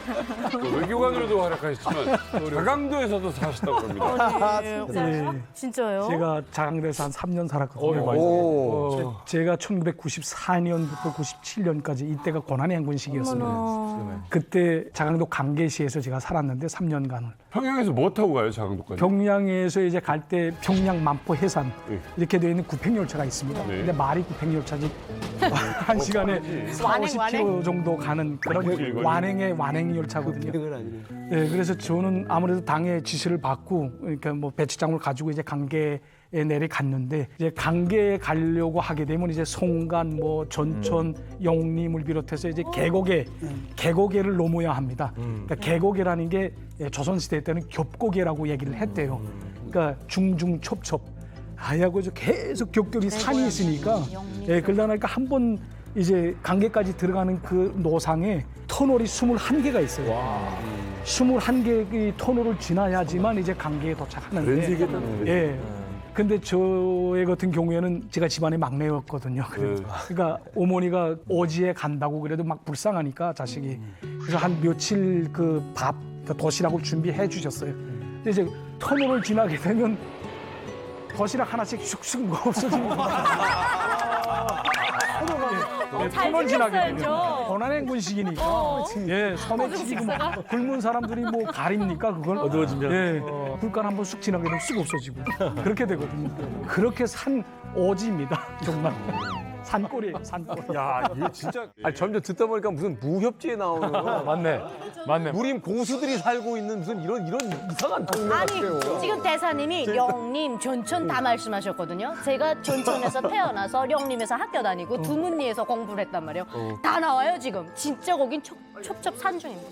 외교관으로도 활약하셨지만 자강도에서도 사셨다고 합니다. 진짜요? 진짜요? 제가 자강도에서 한 3년 살았거든요. 제가 1994년부터 97년까지 이때가 고난의 행군 시기였습니다. 그때 자강도 강계시에서 제가 살았는데 3년간을. 평양에서 뭐 타고 가요, 자강도까지? 평양에서 이제 갈 때 평양 만포 해산 이렇게 되어 있는 구평열차가 있습니다. 근데 말이 구평열차지 한 시간에 4, 50km 정도 가는 그런 완행열차거든요. 네, 그래서 저는 아무래도 당의 지시를 받고 그러니까 뭐 배치장을 가지고 이제 강계에 내려갔는데 이제 강계에 가려고 하게 되면 이제 송간, 뭐 전천, 영림을 비롯해서 이제 계곡에를 넘어야 합니다. 그러니까 계곡이라는 게 조선시대 때는 겹고개라고 얘기를 했대요. 그러니까 중중첩첩 하야고 계속 격격이 산이 있으니까 그러다니까 한 번 이제 강계까지 들어가는 그 노상에 터널이 21개가 있어요. 21개의 터널을 지나야지만 이제 강계에 도착하는데. 렌즈겠다는 거죠. 예. 근데 저의 같은 경우에는 제가 집안의 막내였거든요. 그러니까 어머니가 어지에 간다고 그래도 막 불쌍하니까 자식이. 그래서 한 며칠 그 밥, 도시락을 준비해 주셨어요. 근데 이제 터널을 지나게 되면 도시락 하나씩 슉슉 뭐 없어지는 거야. 터널 지나게 되면 권한행군식이니까 예, 섬에 치고 굶은 사람들이 뭐 가립니까 그걸 어두워지면 예, 불간 한번 쑥 지나게 되면 쑥 없어지고 그렇게 되거든요. 그렇게 산 어지입니다 정말. 산골이에요, 산골. 야, 이게 진짜. 아니, 점점 듣다 보니까 무슨 무협지에 나오는 맞네. 무림 고수들이 살고 있는 무슨 이런 이상한 동네 아니 같아요. 지금 대사님이 영림, 전천 다 말씀하셨거든요. 제가 전천에서 태어나서 영림에서 학교 다니고 두문리에서 공부를 했단 말이에요. 다 나와요 지금. 진짜 거긴 첩첩산중입니다.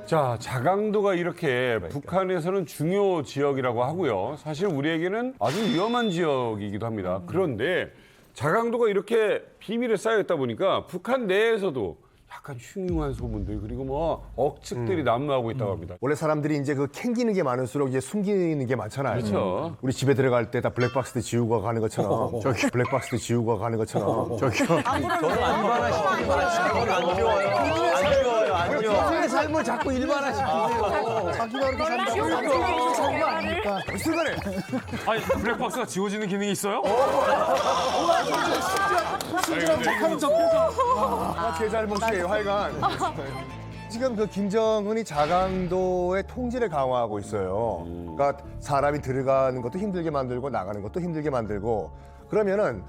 자, 자강도가 이렇게 북한에서는 중요 지역이라고 하고요. 사실 우리에게는 아주 위험한 지역이기도 합니다. 그런데 자강도가 이렇게 비밀에 쌓여있다 보니까 북한 내에서도 약간 흉흉한 소문들 그리고 뭐 억측들이 난무하고 있다고 합니다. 원래 사람들이 이제 그 캥기는 게 많을수록 이제 숨기는 게 많잖아요. 그렇죠. 우리 집에 들어갈 때 다 블랙박스도 지우고 가는 것처럼. 블랙박스도 지우고 가는 것처럼. 저는 안 좋아요. 삶을 자꾸 일반화시키세요. 자기가 그렇게 살면 아닙니까? 순간에. 아니 블랙박스가 지워지는 기능이 있어요? 착한 적해서 제 잘못이에요, 하여간. 지금 그 김정은이 자강도의 통제를 강화하고 있어요. 그러니까 사람이 들어가는 것도 힘들게 만들고 나가는 것도 힘들게 만들고 그러면은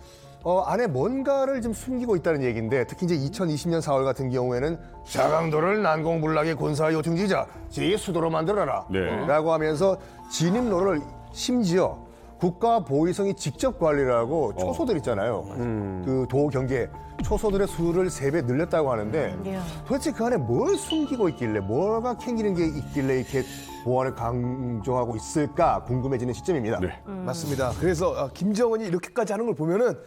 안에 뭔가를 좀 숨기고 있다는 얘기인데 특히 이제 2020년 4월 같은 경우에는 자강도를 난공불락의 군사 요충지자 제2수도로 만들어라 네. 라고 하면서 진입로를 심지어 국가보위성이 직접 관리를 하고 초소들 있잖아요. 그 도 경계 초소들의 수를 3배 늘렸다고 하는데 도대체 그 안에 뭘 숨기고 있길래 뭐가 캥기는 게 있길래 이렇게 보안을 강조하고 있을까 궁금해지는 시점입니다. 네. 맞습니다. 그래서 김정은이 이렇게까지 하는 걸 보면은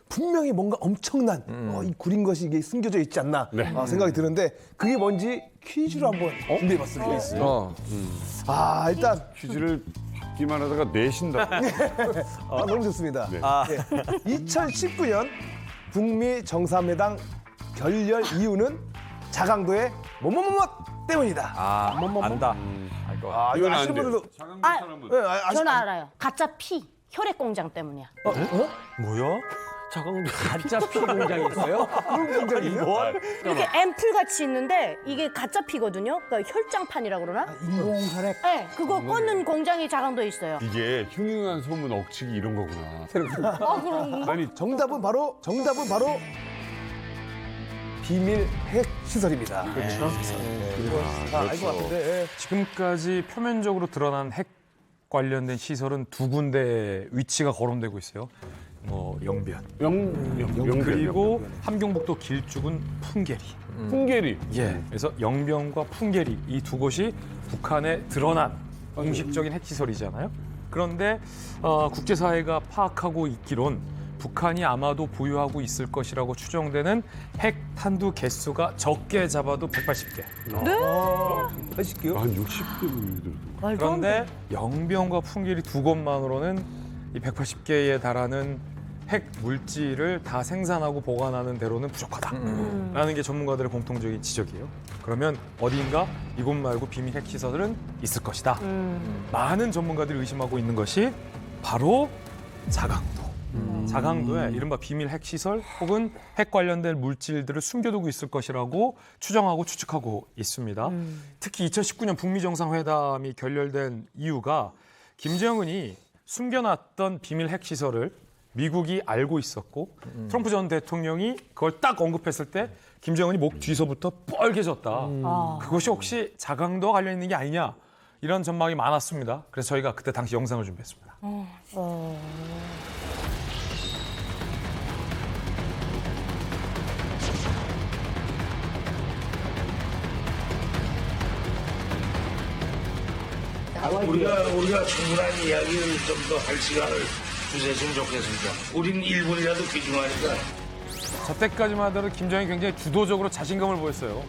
분명히 뭔가 엄청난 이 구린 것이 이게 숨겨져 있지 않나 생각이 드는데 그게 뭔지 퀴즈로 한번 준비해봤습니다. 일단 퀴즈를 받기만 하다가 내신다. 너무 좋습니다. 네. 2019년 북미 정상회담 결렬 이유는 자강도의 뭐뭐뭐뭐 때문이다. 안다. 이거 이건 아시는 안 돼. 분들도 저는 알아요. 가짜 피 혈액 공장 때문이야. 뭐야? 자강도 가짜 피 공장이 있어요? 그런 공장이요? 이렇게 앰플 같이 있는데 이게 가짜 피거든요. 그러니까 혈장판이라고 그러나? 인공혈액. 네, 그거 꽂는 공장이 자강도에 있어요. 이게 흉흉한 소문 억측이 이런 거구나. 그런가? 아니 정답은 바로 비밀 핵 시설입니다. 그렇죠. 알것 같은데. 지금까지 표면적으로 드러난 핵 관련된 시설은 2군데 위치가 거론되고 있어요. 영변 그리고 함경북도 길쭉은 풍계리. 풍계리. 예. 그래서 영변과 풍계리 이 두 곳이 북한에 드러난 공식적인 핵시설이잖아요. 그런데 국제사회가 파악하고 있기론 북한이 아마도 보유하고 있을 것이라고 추정되는 핵 탄두 개수가 적게 잡아도 180개. 네? 80개요? 한 60개. 그런데 영변과 풍계리 두 곳만으로는 이 180개에 달하는 핵 물질을 다 생산하고 보관하는 대로는 부족하다라는 게 전문가들의 공통적인 지적이에요. 그러면 어디인가 이곳 말고 비밀 핵 시설은 있을 것이다. 많은 전문가들이 의심하고 있는 것이 바로 자강도. 자강도에 이른바 비밀 핵 시설 혹은 핵 관련된 물질들을 숨겨두고 있을 것이라고 추정하고 추측하고 있습니다. 특히 2019년 북미 정상회담이 결렬된 이유가 김정은이 숨겨놨던 비밀 핵 시설을 미국이 알고 있었고 트럼프 전 대통령이 그걸 딱 언급했을 때 김정은이 목 뒤서부터 뻘개졌다. 그것이 혹시 자강도와 관련 있는 게 아니냐 이런 전망이 많았습니다. 그래서 저희가 그때 당시 영상을 준비했습니다. 우리가 충분한 이야기를 좀 더 할 시간을 주셨으면 좋겠습니다. 우린 1분이라도 귀중하니까. 저 때까지만 하더라도 김정은이 굉장히 주도적으로 자신감을 보였어요.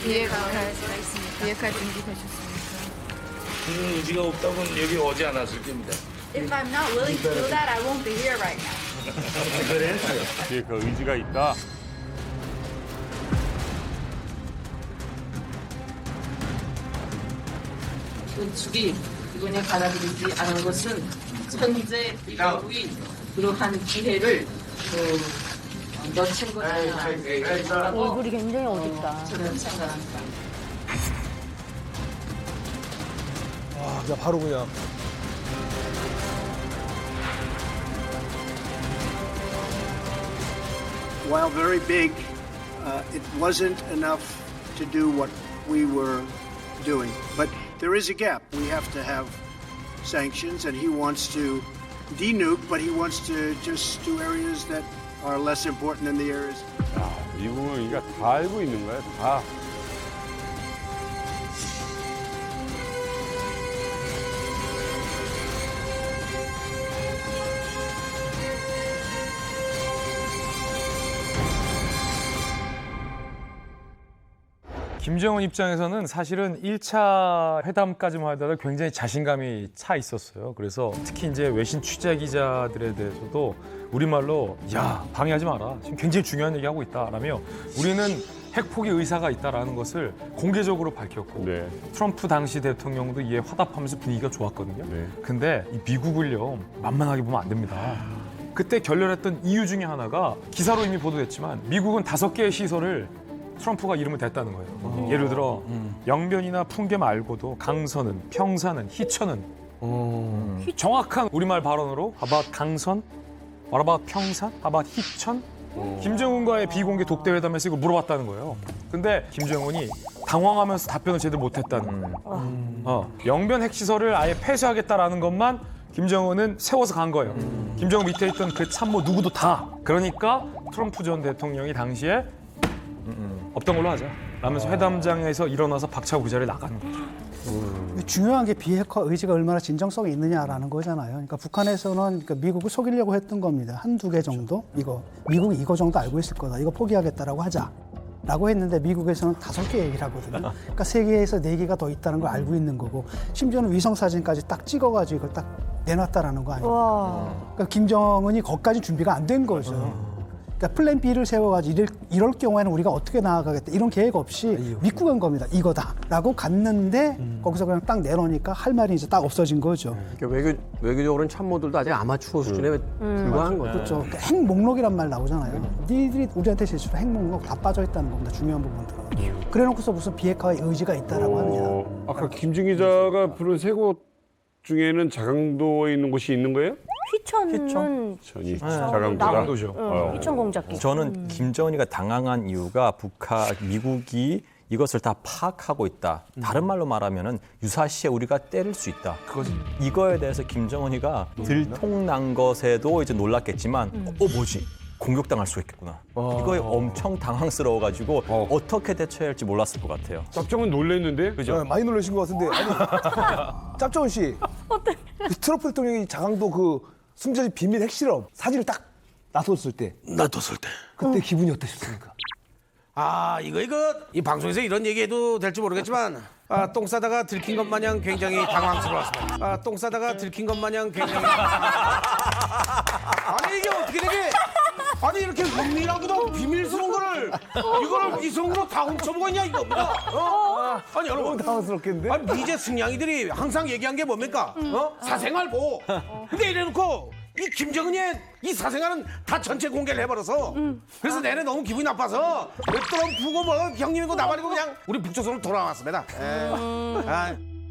비핵화가 있습니까? 비핵화 준비되셨습니까? 그런 의지가 없다면 여기 오지 않았을 겁니다. If I'm not willing to do that, I won't be here right now. 뒤에 그 의지가 있다. 건축이 이번에 받아들이지 않은 것은 현재 미국이 그러한 기회를 놓친 거라고 얼굴이 굉장히 어둡다. 저는 생각합니다. 와, 그냥 바로 그냥. While very big, it wasn't enough to do what we were doing. But there is a gap. We have to have sanctions, and he wants to denuke, but he wants to just do areas that are less important than the areas. 야, 미국은 이거 다 알고 있는 거야, 다. 김정은 입장에서는 사실은 1차 회담까지만 하더라도 굉장히 자신감이 차 있었어요. 그래서 특히 이제 외신 취재 기자들에 대해서도 우리말로 야, 방해하지 마라. 지금 굉장히 중요한 얘기하고 있다라며 우리는 핵포기 의사가 있다라는 것을 공개적으로 밝혔고 트럼프 당시 대통령도 이에 화답하면서 분위기가 좋았거든요. 근데 이 미국을요, 만만하게 보면 안 됩니다. 그때 결렬했던 이유 중에 하나가 기사로 이미 보도됐지만 미국은 5개의 시설을 트럼프가 이름을 댔다는 거예요. 예를 들어 영변이나 풍계 말고도 강선은, 평산은, 희천은 정확한 우리말 발언으로 about 강선, what about 평산, about 희천 김정은과의 비공개 독대 회담에서 이걸 물어봤다는 거예요. 근데 김정은이 당황하면서 답변을 제대로 못했다는 거예요. 영변 핵시설을 아예 폐쇄하겠다라는 것만 김정은은 세워서 간 거예요. 김정은 밑에 있던 그 참모 누구도 다. 그러니까 트럼프 전 대통령이 당시에 없던 걸로 하자 라면서 회담장에서 일어나서 박차고 그 자리에 나가는 거죠. 중요한 게 비핵화 의지가 얼마나 진정성이 있느냐라는 거잖아요. 그러니까 북한에서는 그러니까 미국을 속이려고 했던 겁니다. 한두 개 정도 미국이 이거 정도 알고 있을 거다. 이거 포기하겠다라고 하자라고 했는데 미국에서는 5개 얘기를 하거든요. 그러니까 3개에서 4개가 더 있다는 걸 알고 있는 거고 심지어는 위성 사진까지 딱 찍어가지고 이걸 딱 내놨다라는 거 아니에요. 그러니까 김정은이 거기까지 준비가 안 된 거죠. 그러니까 플랜 B를 세워가지고 이럴 경우에는 우리가 어떻게 나아가겠다 이런 계획 없이 믿고 간 겁니다. 이거다라고 갔는데 거기서 그냥 딱 내놓으니까 할 말이 이제 딱 없어진 거죠. 그러니까 외교적으로는 참모들도 아직 아마추어 수준에 불과한 거죠. 그렇죠. 그러니까 핵 목록이란 말 나오잖아요. 니들이 우리한테 제출한 핵 목록 다 빠져 있다는 겁니다. 중요한 부분들은. 그래놓고서 무슨 비핵화의 의지가 있다라고 하느냐. 아까 김준 기자가 부른 세 곳 중에는 자강도에 있는 곳이 있는 거예요? 휘천은 자강도다. 휘천 공작기. 저는 김정은이가 당황한 이유가 미국이 이것을 다 파악하고 있다. 다른 말로 말하면은 유사시에 우리가 때릴 수 있다. 그거지. 이거에 대해서 김정은이가 들통난 것에도 이제 놀랐겠지만, 뭐지? 공격당할 수 있겠구나. 이거에 엄청 당황스러워가지고 어떻게 대처해야 할지 몰랐을 것 같아요. 짭정은 놀랐는데? 그죠? 많이 놀라신 것 같은데. 아니, 짭정은 씨. 그 트럼프 대통령이 자강도 그 숨겨진 비밀 핵실험 사진을 딱 놔뒀을 때. 그때 기분이 어떠셨습니까? 이거 이 방송에서 이런 얘기해도 될지 모르겠지만 똥 싸다가 들킨 것 마냥 굉장히 당황스러웠습니다. 똥 싸다가 들킨 것 마냥 굉장히 아니 이게 어떻게 되게 아니 이렇게 은밀하고도 비밀스러운 거를 이거를 이성으로 다 훔쳐보고 있냐 이거 아니 여러분 당황스럽겠는데? 아니 미제 승냥이들이 항상 얘기한 게 뭡니까? 사생활 보호. 근데 이래놓고 이 김정은의 이 사생활은 다 전체 공개를 해버려서 그래서 내내 너무 기분이 나빠서 트럼프고 뭐 형님이고 나발이고 그냥 우리 북조선으로 돌아왔습니다.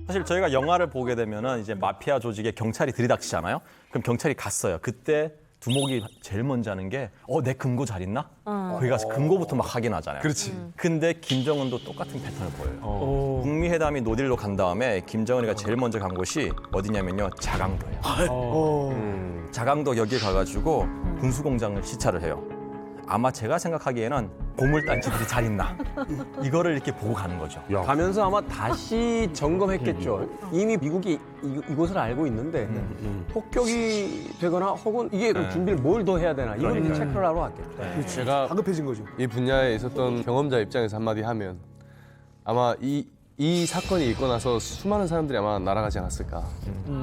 사실 저희가 영화를 보게 되면은 이제 마피아 조직에 경찰이 들이닥치잖아요. 그럼 경찰이 갔어요. 그때 두목이 제일 먼저 하는 게 내 금고 잘 있나? 거기 가서 금고부터 막 확인하잖아요. 그렇지. 근데 김정은도 똑같은 패턴을 보여요. 북미 회담이 노딜로 간 다음에 김정은이가 제일 먼저 간 곳이 어디냐면요. 자강도예요. 자강도 여기 가가지고 군수공장을 시찰을 해요. 아마 제가 생각하기에는 보물단지들이 잘 있나 이거를 이렇게 보고 가는 거죠. 가면서 아마 다시 점검했겠죠. 이미 미국이 이곳을 알고 있는데 폭격이 되거나 혹은 이게 준비를 뭘 더 해야 되나 이걸 이제 체크를 하러 왔겠죠. 제가 다급해진 거죠. 이 분야에 있었던 경험자 입장에서 한마디 하면 아마 이 사건이 있고 나서 수많은 사람들이 아마 날아가지 않았을까.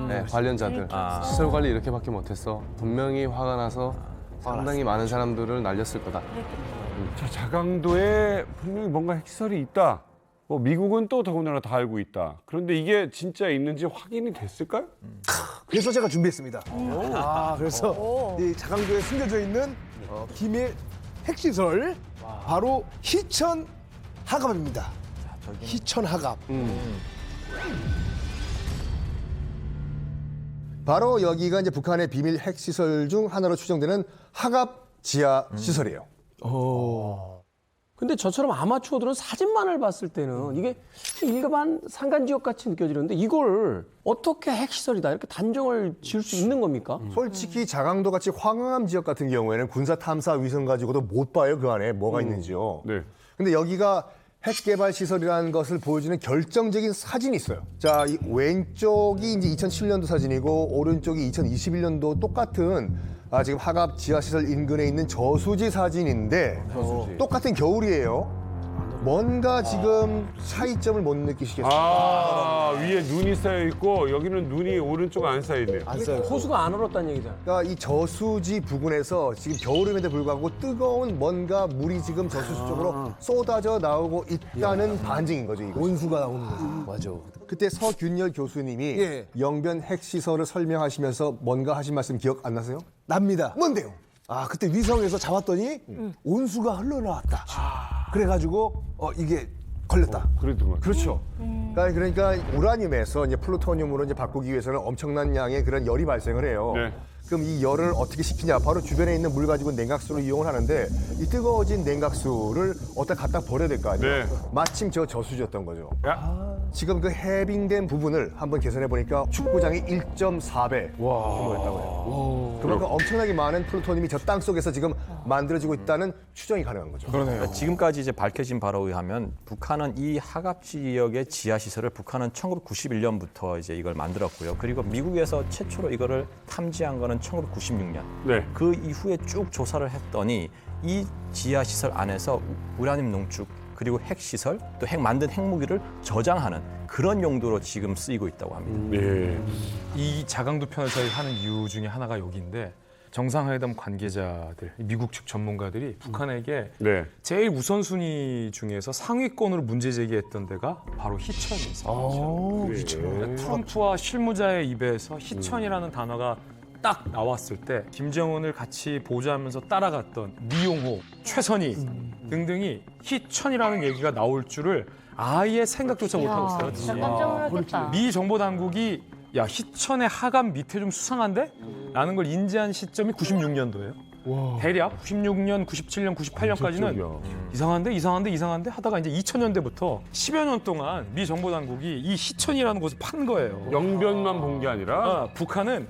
네, 관련자들. 시설 관리 이렇게밖에 못했어. 분명히 화가 나서 상당히 많은 사람들을 날렸을 거다. 자, 자강도에 분명히 뭔가 핵시설이 있다. 뭐 미국은 또 더군다나 다 알고 있다. 그런데 이게 진짜 있는지 확인이 됐을까요? 그래서 제가 준비했습니다. 그래서 이 자강도에 숨겨져 있는 비밀 핵시설 바로 희천 하갑입니다. 희천 하갑. 바로 여기가 이제 북한의 비밀 핵시설 중 하나로 추정되는 하갑 지하 시설이에요. 근데 저처럼 아마추어들은 사진만을 봤을 때는 이게 일반 산간지역 같이 느껴지는데 이걸 어떻게 핵시설이다 이렇게 단정을 지을 수 있는 겁니까? 솔직히 자강도 같이 황항암 지역 같은 경우에는 군사 탐사 위성 가지고도 못 봐요. 그 안에 뭐가 있는지요. 네. 근데 여기가 핵개발 시설이라는 것을 보여주는 결정적인 사진이 있어요. 자, 이 왼쪽이 이제 2007년도 사진이고 오른쪽이 2021년도 똑같은 지금 하갑 지하시설 인근에 있는 저수지 사진인데 똑같은 겨울이에요. 뭔가 지금 차이점을 못 느끼시겠어요? 위에 눈이 쌓여 있고 여기는 눈이 오른쪽 안 쌓여 있네요. 호수가 안 얼었다는 얘기잖아요. 그러니까 이 저수지 부근에서 지금 겨울임에도 불구하고 뜨거운 뭔가 물이 지금 저수지 쪽으로 쏟아져 나오고 있다는 반증인 거죠. 이거. 온수가 나오는 거죠. 맞아. 그때 서균열 교수님이 영변 핵시설을 설명하시면서 뭔가 하신 말씀 기억 안 나세요? 납니다. 뭔데요? 그때 위성에서 잡았더니 온수가 흘러나왔다. 그래가지고 이게 걸렸다. 그랬던 그렇죠. 그러니까 우라늄에서 이제 플루토늄으로 이제 바꾸기 위해서는 엄청난 양의 그런 열이 발생을 해요. 네. 그럼 이 열을 어떻게 식히냐? 바로 주변에 있는 물 가지고 냉각수로 이용을 하는데 이 뜨거워진 냉각수를 어디다 갖다 버려야 될 거 아니에요? 네. 마침 저 저수지였던 거죠. 지금 그 해빙된 부분을 한번 계산해 보니까 축구장이 1.4배 규모였다고 해요. 그만큼 엄청나게 많은 플루토늄이 저 땅 속에서 지금 만들어지고 있다는 추정이 가능한 거죠. 그러니까 지금까지 이제 밝혀진 바로 의하면 북한은 이 하갑 지역의 지하 시설을 북한은 1991년부터 이제 이걸 만들었고요. 그리고 미국에서 최초로 이거를 탐지한 거는 1996년. 네. 그 이후에 쭉 조사를 했더니 이 지하 시설 안에서 우라늄 농축 그리고 핵시설 또 만든 핵무기를 저장하는 그런 용도로 지금 쓰이고 있다고 합니다. 네. 이 자강도 편을 저희 하는 이유 중에 하나가 여기인데 정상회담 관계자들, 미국 측 전문가들이 북한에게 제일 우선순위 중에서 상위권으로 문제 제기했던 데가 바로 희천이었어요. 희천. 트럼프와 실무자의 입에서 희천이라는 단어가 딱 나왔을 때 김정은을 같이 보좌하면서 따라갔던 미용호, 최선희 등등이 희천이라는 얘기가 나올 줄을 아예 생각조차 못하고 있어요. 진짜 깜짝 놀랐겠다. 미 정보 당국이 야 희천의 하갑 밑에 좀 수상한데? 라는 걸 인지한 시점이 96년도예요. 대략 96년, 97년, 98년까지는 이상한데 하다가 이제 2000년대부터 10여 년 동안 미 정보 당국이 이 희천이라는 곳을 판 거예요. 영변만 본 게 아니라 북한은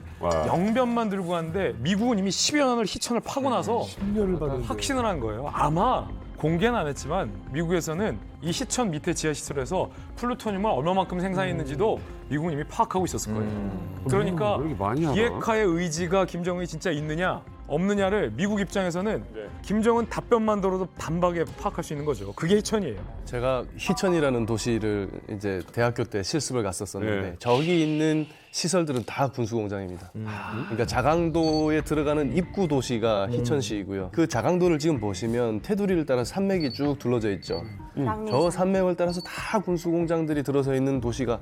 영변만 들고 갔는데 미국은 이미 10여 년을 희천을 파고 나서 10년을 받았는데. 확신을 한 거예요. 아마 공개는 안 했지만 미국에서는 이 희천 밑에 지하시설에서 플루토늄을 얼마만큼 생산했는지도 미국은 이미 파악하고 있었을 거예요. 그러니까 왜 이렇게 많이 알아? 비핵화의 의지가 김정은이 진짜 있느냐 없느냐를 미국 입장에서는 김정은 답변만 들어도 단박에 파악할 수 있는 거죠. 그게 희천이에요. 제가 희천이라는 도시를 이제 대학교 때 실습을 갔었었는데 저기 있는 시설들은 다 군수공장입니다. 그러니까 자강도에 들어가는 입구 도시가 희천시이고요. 그 자강도를 지금 보시면 테두리를 따라 산맥이 쭉 둘러져 있죠. 저 산맥을 따라서 다 군수공장들이 들어서 있는 도시가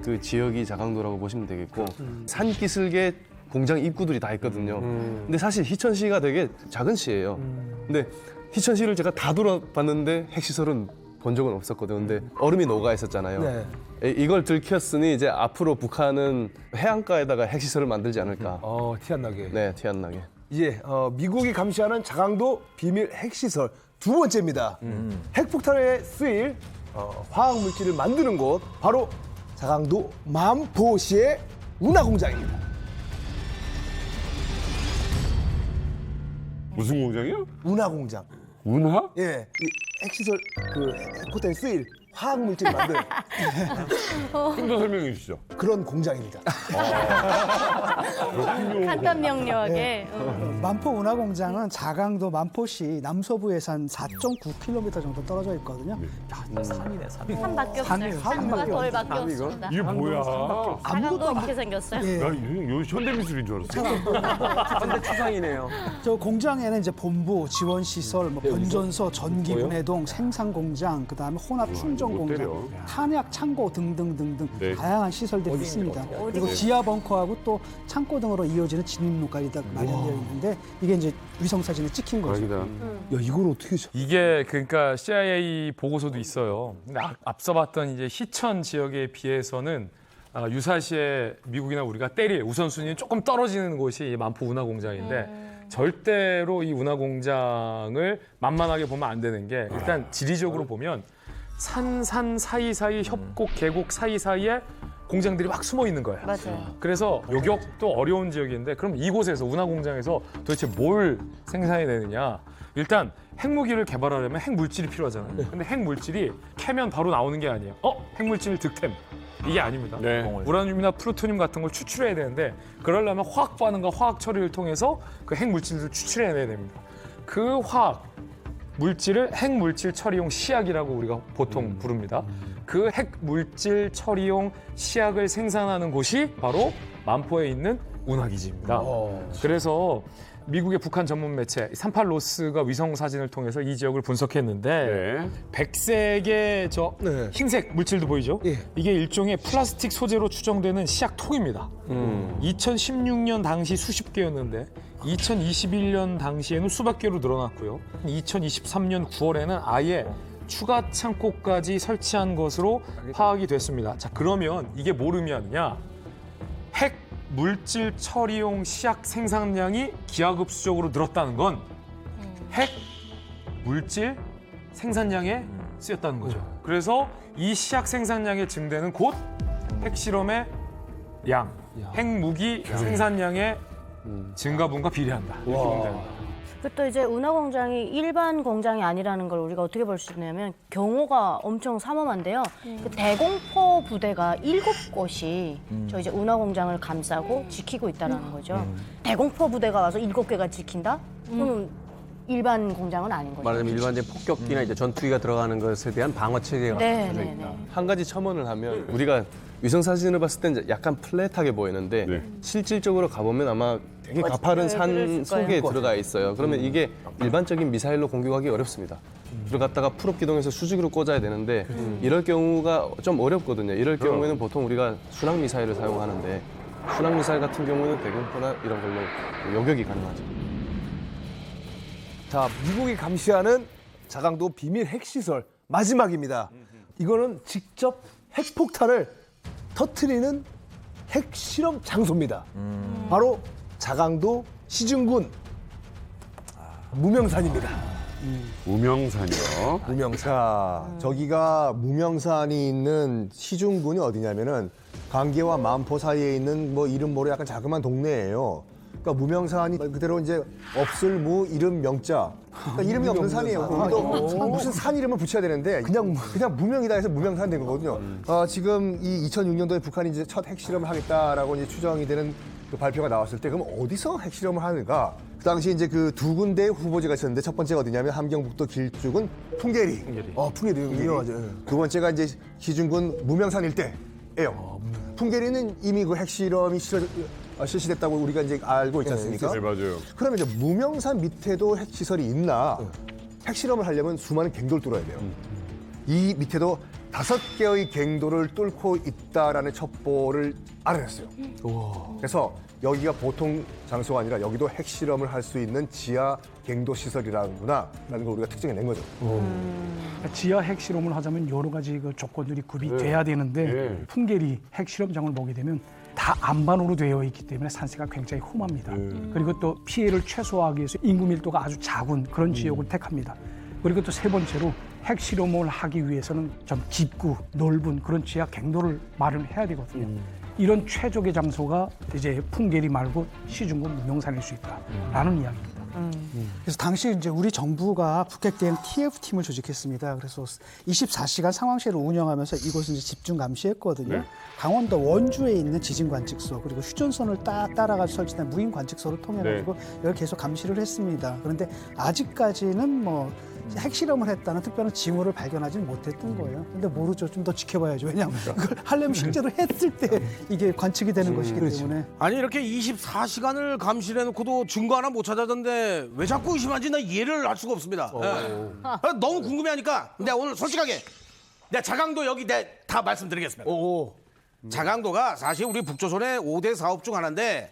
그 지역이 자강도라고 보시면 되겠고 산기슭에 공장 입구들이 다 있거든요. 근데 사실 희천시가 되게 작은 시예요. 근데 희천시를 제가 다 돌아봤는데 핵시설은 본 적은 없었거든요. 근데 얼음이 녹아 있었잖아요. 이걸 들켰으니 이제 앞으로 북한은 해안가에다가 핵시설을 만들지 않을까. 티 안 나게. 네, 티 안 나게. 이제 미국이 감시하는 자강도 비밀 핵시설 두 번째입니다. 핵폭탄에 쓰일 화학물질을 만드는 곳 바로 자강도 만포시의 운하공장입니다. 무슨 공장이요? 운하공장. 운하? 예, 이 핵시설 그 핵폭탄에 쓰일 화학 물질 만드는 좀 더 설명해 주시죠. 그런 공장입니다. 간단 명료하게. 만포 운하공장은 자강도 만포시 남서부에서 한 4.9km 정도 떨어져 있거든요. 산이네, 산. 산밖에 산이에요. 없어요. 산과 돌밖에 없습니다. 이게 뭐야? 자강도 이렇게 생겼어요. 예. 야, 이거 현대미술인 줄 알았어. 현대 추상이네요. 저 공장에는 이제 본부, 지원 시설, 뭐 건전소, 전기 분해동, 생산 공장, 그다음에 혼합 충전 공장, 탄약 창고 등등등등 네. 다양한 시설들이 있습니다. 그리고 네. 지하 벙커하고 또 창고 등으로 이어지는 진입로까지 다 마련되어 있는데 이게 이제 위성 사진에 찍힌 거죠. 야, 이걸 어떻게 이게 그러니까 CIA 보고서도 있어요. 근데 앞서 봤던 이제 희천 지역에 비해서는 유사시에 미국이나 우리가 때릴 우선순위는 조금 떨어지는 곳이 만포 운하공장인데 절대로 이 운하공장을 만만하게 보면 안 되는 게 일단 지리적으로 보면 산 사이사이 협곡 계곡 사이사이에 공장들이 막 숨어 있는 거예요. 맞아요. 그래서 요격도 어려운 지역인데 그럼 이곳에서 운하공장에서 도대체 뭘 생산해내느냐. 일단 핵무기를 개발하려면 핵물질이 필요하잖아요. 근데 핵물질이 캐면 바로 나오는 게 아니에요. 핵물질 득템. 이게 아닙니다. 네. 우라늄이나 플루토늄 같은 걸 추출해야 되는데 그러려면 화학 반응과 화학 처리를 통해서 그 핵물질을 추출해내야 됩니다. 그 화학 물질을 핵물질 처리용 시약이라고 우리가 보통 부릅니다. 그 핵물질 처리용 시약을 생산하는 곳이 바로 만포에 있는 운하기지입니다. 그래서 미국의 북한 전문 매체 38로스가 위성 사진을 통해서 이 지역을 분석했는데 백색의 저 흰색 물질도 보이죠? 이게 일종의 플라스틱 소재로 추정되는 시약통입니다. 2016년 당시 수십 개였는데 2021년 당시에는 수백 개로 늘어났고요. 2023년 9월에는 아예 추가 창고까지 설치한 것으로 파악이 됐습니다. 자, 그러면 이게 뭘 의미하느냐? 핵 물질 처리용 시약 생산량이 기하급수적으로 늘었다는 건 핵 물질 생산량에 쓰였다는 거죠. 그래서 이 시약 생산량의 증대는 곧 핵실험의 양, 핵무기 생산량의 증가분과 비례한다. 이렇게 보면 됩니다. 또 이제 운하공장이 일반 공장이 아니라는 걸 우리가 어떻게 볼 수 있냐면 경호가 엄청 삼엄한데요. 그 대공포 부대가 7곳이 저 이제 운하공장을 감싸고 지키고 있다는 거죠. 대공포 부대가 와서 7개가 지킨다? 그러면 일반 공장은 아닌 거죠. 말하자면 일반적인 폭격기나 이제 전투기가 들어가는 것에 대한 방어 체계가 갖춰져 있다. 한 가지 첨언을 하면 우리가 위성 사진을 봤을 때 약간 플랫하게 보이는데 실질적으로 가보면 아마 되게 가파른 산 속에 들어가 있어요. 그러면 이게 일반적인 미사일로 공격하기 어렵습니다. 들어갔다가 풀업 기동해서 수직으로 꽂아야 되는데 이럴 경우가 좀 어렵거든요. 이럴 경우에는 보통 우리가 순항 미사일을 사용하는데 순항 미사일 같은 경우는 대공포나 이런 걸로 요격이 가능하죠. 자, 미국이 감시하는 자강도 비밀 핵시설 마지막입니다. 이거는 직접 핵폭탄을 터트리는 핵실험 장소입니다. 바로 자강도 시중군 무명산입니다. 무명산이요. 무명산. 저기가 무명산이 있는 시중군이 어디냐면은 강계와 만포 사이에 있는 뭐 이름 모를 약간 자그마한 동네예요. 그러니까 무명산이 말 그대로 이제 없을 무 이름 명자. 그러니까 이름이 없는 산이에요. 또 무슨 산 이름을 붙여야 되는데 그냥 무명이다 해서 무명산 된 거거든요. 지금 이 2006년도에 북한이 이제 첫 핵실험을 하겠다라고 이제 추정이 되는 그 발표가 나왔을 때 그럼 어디서 핵실험을 하는가? 그 당시 이제 그 두 군데의 후보지가 있었는데 첫 번째가 어디냐면 함경북도 길쭉은 풍계리. 풍계리 유명하죠. 두 번째가 이제 시중군 무명산 일대예요. 풍계리는 이미 그 핵실험이 실시됐다고 우리가 이제 알고 있지 않습니까? 네, 맞아요. 그러면 이제 무명산 밑에도 핵시설이 있나? 핵실험을 하려면 수많은 갱도를 뚫어야 돼요. 이 밑에도 5개의 갱도를 뚫고 있다라는 첩보를 알아냈어요. 그래서 여기가 보통 장소가 아니라 여기도 핵실험을 할 수 있는 지하 갱도 시설이라는구나라는 걸 우리가 특정해낸 거죠. 지하 핵실험을 하자면 여러 가지 그 조건들이 구비돼야 되는데 풍계리 핵실험장을 보게 되면 다 안반으로 되어 있기 때문에 산세가 굉장히 험합니다. 그리고 또 피해를 최소화하기 위해서 인구 밀도가 아주 작은 그런 지역을 택합니다. 그리고 또 세 번째로 핵실험을 하기 위해서는 좀 깊고 넓은 그런 지하 갱도를 마련해야 되거든요. 이런 최적의 장소가 이제 풍계리 말고 시중군 무명산일 수 있다라는 이야기입니다. 그래서 당시 이제 우리 정부가 북핵 대응 TF팀을 조직했습니다. 그래서 24시간 상황실을 운영하면서 이곳을 이제 집중 감시했거든요. 네. 강원도 원주에 있는 지진 관측소 그리고 휴전선을 따라가서 설치된 무인 관측소를 통해 가지고 여기 계속 감시를 했습니다. 그런데 아직까지는 뭐 핵실험을 했다는 특별한 징후를 발견하지는 못했던 거예요. 근데 모르죠. 좀 더 지켜봐야죠. 왜냐하면 그걸 하려면 실제로 했을 때 이게 관측이 되는 것이기 때문에. 아니 이렇게 24시간을 감시해놓고도 증거 하나 못 찾았던데 왜 자꾸 의심하지? 나 이해를 할 수가 없습니다. 예. 너무 궁금해하니까 내가 오늘 솔직하게 내가 자강도 여기 다 말씀드리겠습니다. 자강도가 사실 우리 북조선의 5대 사업 중 하나인데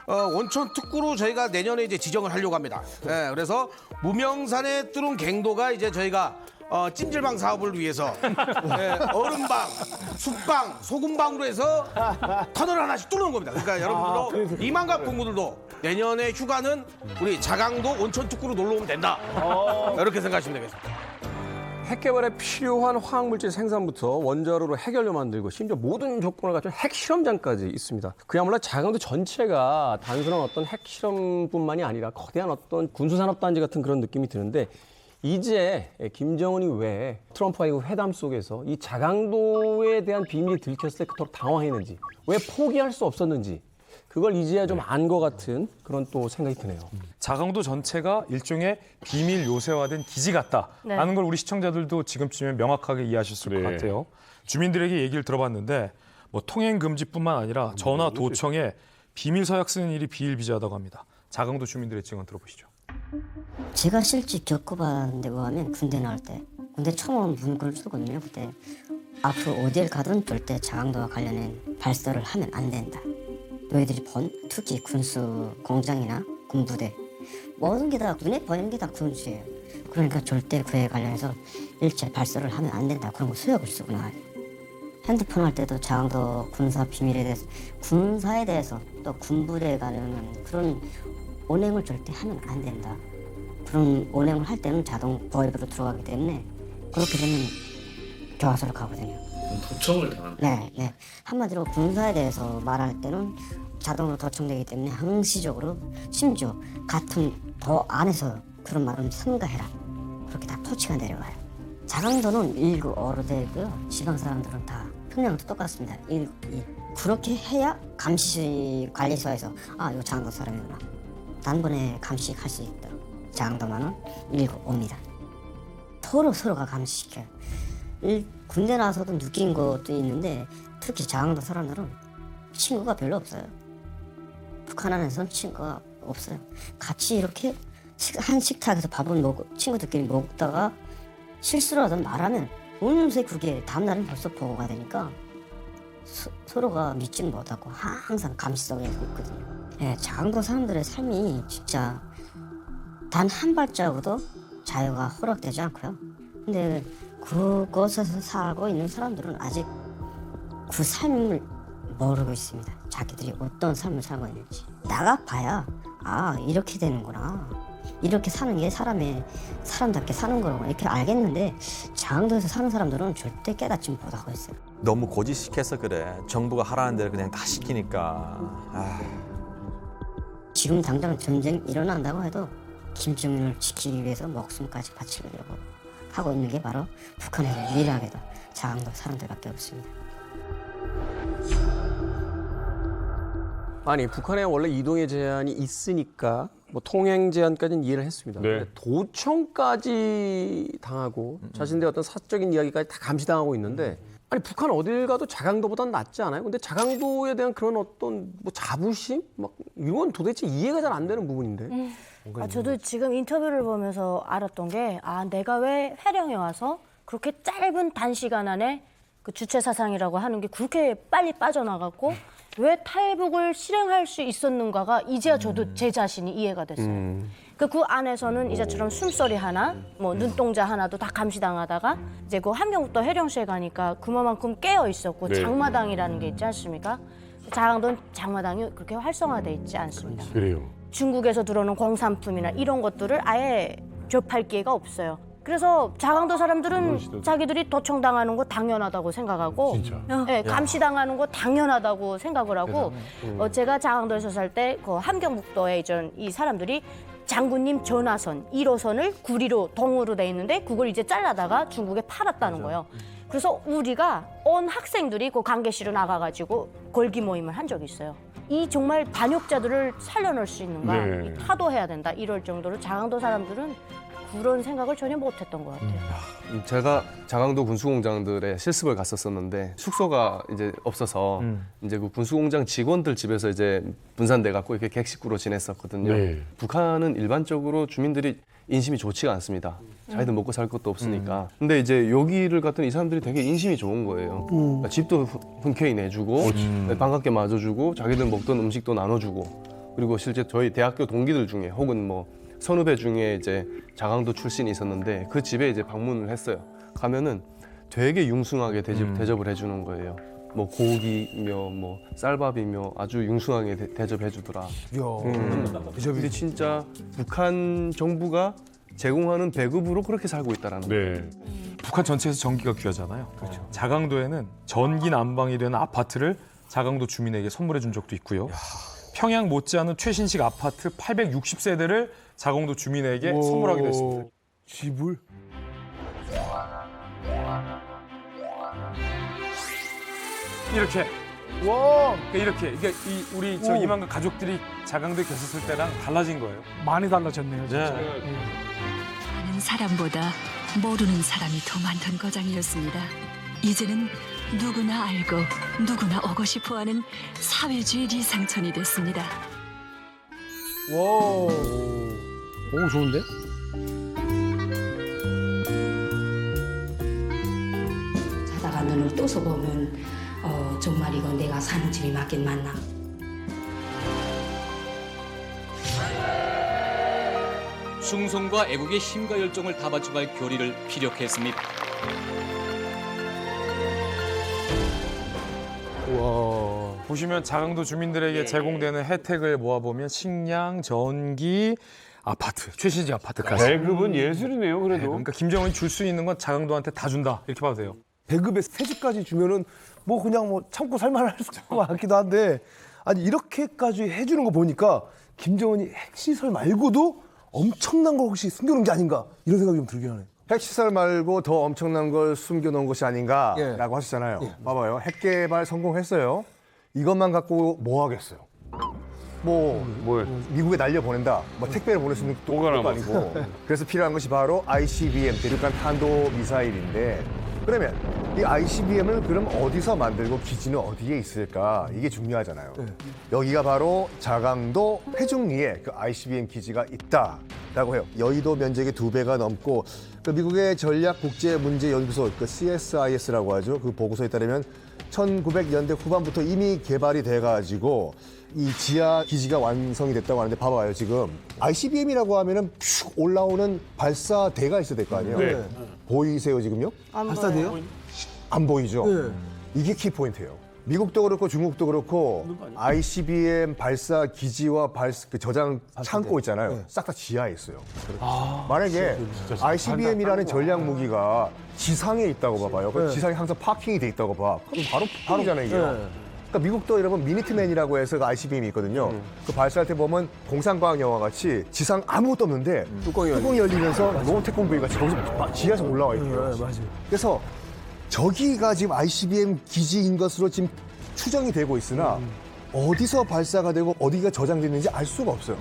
원천 특구로 저희가 내년에 이제 지정을 하려고 합니다. 예, 그래서 무명산에 뚫은 갱도가 이제 저희가 찜질방 사업을 위해서 얼음방, 숯방, 소금방으로 해서 터널 하나씩 뚫는 겁니다. 그러니까 여러분들도 이만각 동무들도 내년에 휴가는 우리 자강도 온천 특구로 놀러 오면 된다. 이렇게 생각하시면 되겠습니다. 핵 개발에 필요한 화학물질 생산부터 원자로로 핵연료 만들고 심지어 모든 조건을 갖춘 핵실험장까지 있습니다. 그야말로 자강도 전체가 단순한 어떤 핵실험뿐만이 아니라 거대한 어떤 군수산업단지 같은 그런 느낌이 드는데 이제 김정은이 왜 트럼프와의 회담 속에서 이 자강도에 대한 비밀이 들켰을 때 그토록 당황했는지 왜 포기할 수 없었는지 그걸 이제야 좀 안 것 같은 그런 또 생각이 드네요. 자강도 전체가 일종의 비밀 요새화된 기지 같다라는 걸 우리 시청자들도 지금쯤에 명확하게 이해하셨을 것 같아요. 주민들에게 얘기를 들어봤는데 뭐 통행 금지뿐만 아니라 전화 도청에 비밀 서약 쓰는 일이 비일비재하다고 합니다. 자강도 주민들의 증언 들어보시죠. 제가 실제 겪어봤는 데 보면 군대 나올 때 군대 처음 오면 문구를 쓰거든요. 그때 앞으로 어딜 가든 절대 자강도와 관련된 발설을 하면 안 된다. 너희들이 본 특히 군수 공장이나 군부대 모든 게 다 눈에 보이는 게 다 군수예요. 그러니까 절대 그에 관련해서 일체 발설을 하면 안 된다. 그런 거 수역을 쓰고 나와요. 핸드폰 할 때도 자강도 군사 비밀에 대해서 군사에 대해서 또 군부대에 관련한 그런 온행을 절대 하면 안 된다. 그런 온행을 할 때는 자동 보입으로 들어가기 때문에 그렇게 되면 교화소로 가거든요. 도청을 당한다. 네. 한마디로 군사에 대해서 말할 때는 자동으로 도청되기 때문에 항시적으로 심지어 같은 도 안에서 그런 말은 삼가해라. 그렇게 다 토치가 내려와요. 자강도는 1구5로 되어 있고요. 지방 사람들은 다 평양도 똑같습니다. 1구 2. 그렇게 해야 감시관리소에서 이거 자강도 사람이구나. 단번에 감시할 수 있도록 자강도만은 1구 5입니다. 서로가 감시시켜요. 군대 나서도 느낀 것도 있는데 특히 자강도 사람들은 친구가 별로 없어요. 북한 안에서는 친구가 없어요. 같이 이렇게 한 식탁에서 밥을 친구들끼리 먹다가 실수라도 말하면 어느새 그게 다음날은 벌써 보고가 되니까 서로가 믿지는 못하고 항상 감시 속에 있거든요. 자강도 사람들의 삶이 진짜 단 한 발자국도 자유가 허락되지 않고요. 근데 그곳에서 살고 있는 사람들은 아직 그 삶을 모르고 있습니다. 자기들이 어떤 삶을 살고 있는지. 나가봐야 이렇게 되는구나. 이렇게 사는 게 사람답게 사는 거라고 이렇게 알겠는데 자강도에서 사는 사람들은 절대 깨닫지 못하고 있어요. 너무 고지시켜서 그래. 정부가 하라는 대로 그냥 다 시키니까. 지금 당장 전쟁 일어난다고 해도 김정은을 지키기 위해서 목숨까지 바치려고 하고 있는 게 바로 북한에서 유일하게도 자강도 사람들밖에 없습니다. 아니 북한에 원래 이동의 제한이 있으니까 뭐 통행 제한까지는 이해를 했습니다. 네. 근데 도청까지 당하고 자신들의 어떤 사적인 이야기까지 다 감시당하고 있는데 아니 북한 어딜 가도 자강도보단 낫지 않아요? 근데 자강도에 대한 그런 어떤 뭐 자부심 막 이건 도대체 이해가 잘 안 되는 부분인데. 저도 지금 인터뷰를 보면서 알았던 게 내가 왜 회령에 와서 그렇게 짧은 단시간 안에 그 주체 사상이라고 하는 게 그렇게 빨리 빠져나갔고 왜 탈북을 실행할 수 있었는가가 이제야 저도 제 자신이 이해가 됐어요. 그 안에서는 이제처럼 숨소리 하나, 뭐 눈동자 하나도 다 감시당하다가 이제 그 함경북도 해령시에 가니까 그만큼 깨어 있었고 장마당이라는 게 있지 않습니까? 자강도는 장마당이 그렇게 활성화돼 있지 않습니다. 그래요. 중국에서 들어오는 공산품이나 이런 것들을 아예 접할 기회가 없어요. 그래서 자강도 사람들은 자기들이 도청당하는 거 당연하다고 생각하고 감시당하는 거 당연하다고 생각을 하고 제가 자강도에서 살 때 그 함경북도에 이 사람들이 장군님 전화선 1호선을 구리로 동으로 돼 있는데 그걸 이제 잘라다가 중국에 팔았다는 거예요. 그래서 우리가 온 학생들이 그 강계시로 나가가지고 걸기 모임을 한 적이 있어요. 이 정말 반역자들을 살려낼 수 있는가, 네. 이 타도해야 된다 이럴 정도로 자강도 사람들은 그런 생각을 전혀 못했던 것 같아요. 제가 자강도 군수공장들의 실습을 갔었었는데 숙소가 이제 없어서 이제 그 군수공장 직원들 집에서 이제 분산돼 갖고 이렇게 객식구로 지냈었거든요. 네. 북한은 일반적으로 주민들이 인심이 좋지가 않습니다. 자기들 먹고 살 것도 없으니까. 근데 이제 여기를 갔더니 이 사람들이 되게 인심이 좋은 거예요. 그러니까 집도 흔쾌히 내주고 반갑게 맞아주고 자기들 먹던 음식도 나눠주고 그리고 실제 저희 대학교 동기들 중에 혹은 뭐 선후배 중에 이제 자강도 출신이 있었는데 그 집에 이제 방문을 했어요. 가면은 되게 융숭하게 대접을 해주는 거예요. 뭐 고기며 뭐 쌀밥이며 아주 융숭하게 대접해주더라. 근데 진짜 북한 정부가 제공하는 배급으로 그렇게 살고 있다라는 거예요. 북한 전체에서 전기가 귀하잖아요. 그렇죠. 자강도에는 전기 난방이 되는 아파트를 자강도 주민에게 선물해 준 적도 있고요. 평양 못지않은 최신식 아파트 860세대를 자강도 주민에게 선물하기도 했습니다. 집을? 이렇게. 와. 이렇게. 이게 우리 저 이만가 가족들이 자강도에 계셨을 때랑 달라진 거예요. 많이 달라졌네요. 진짜. 아는 사람보다 모르는 사람이 더 많던 거장이었습니다. 이제는 누구나 알고 누구나 오고 싶어하는 사회주의 리상천이 됐습니다. 와. 오, 좋은데? 자다가 눈을 떠서 보면 정말 이거 내가 사는 집이 맞긴 맞나. 숭송과 애국의 힘과 열정을 다 바쳐갈 교리를 피력했습니다. 와. 보시면 자강도 주민들에게 제공되는 혜택을 모아보면 식량, 전기, 아파트, 최신식 아파트까지. 배급은 예술이네요, 그래도. 그러니까 김정은이 줄 수 있는 건 자강도한테 다 준다. 이렇게 봐도 돼요. 배급에 세 집까지 주면은 뭐 그냥 뭐 참고 살만할 것 같기도 한데 아니 이렇게까지 해주는 거 보니까 김정은이 핵시설 말고도 엄청난 걸 혹시 숨겨놓은 게 아닌가 이런 생각이 좀 들긴 하네요. 핵시설 말고 더 엄청난 걸 숨겨놓은 것이 아닌가라고 하셨잖아요. 봐봐요. 핵 개발 성공했어요. 이것만 갖고 뭐 하겠어요? 뭐 미국에 날려보낸다. 뭐 택배를 보낼 수 있는 것도 아니고. 그래서 필요한 것이 바로 ICBM, 대륙간 탄도 미사일인데 그러면 이 ICBM을 그럼 어디서 만들고 기지는 어디에 있을까? 이게 중요하잖아요. 여기가 바로 자강도 회중리에 그 ICBM 기지가 있다라고 해요. 여의도 면적의 2배가 넘고 그 미국의 전략국제문제연구소 그 CSIS라고 하죠. 그 보고서에 따르면 1900년대 후반부터 이미 개발이 돼가지고 이 지하 기지가 완성이 됐다고 하는데 봐봐요. 지금 ICBM이라고 하면은 슉 올라오는 발사대가 있어야 될 거 아니에요. 네. 보이세요 지금요? 안 발사대요? 보여요. 안 보이죠? 이게 키포인트예요. 미국도 그렇고 중국도 그렇고 ICBM 발사 기지와 그 저장 창고 있잖아요. 싹 다 지하에 있어요. 만약에 ICBM이라는 전략 무기가 지상에 있다고 봐봐요. 그럼 지상에 항상 파킹이 돼 있다고 봐. 그럼 바로 파킹이잖아요, 이게. 그러니까 미국도 여러분 미니트맨이라고 해서 그 ICBM이 있거든요. 그 발사할 때 보면 공상과학 영화 같이 지상 아무것도 없는데 뚜껑이 열리면서 로봇 태권브이 같이 거기서 막 지하에서 올라와 있고요. 그래서 저기가 지금 ICBM 기지인 것으로 지금 추정이 되고 있으나 어디서 발사가 되고 어디가 저장됐는지 알 수가 없어요.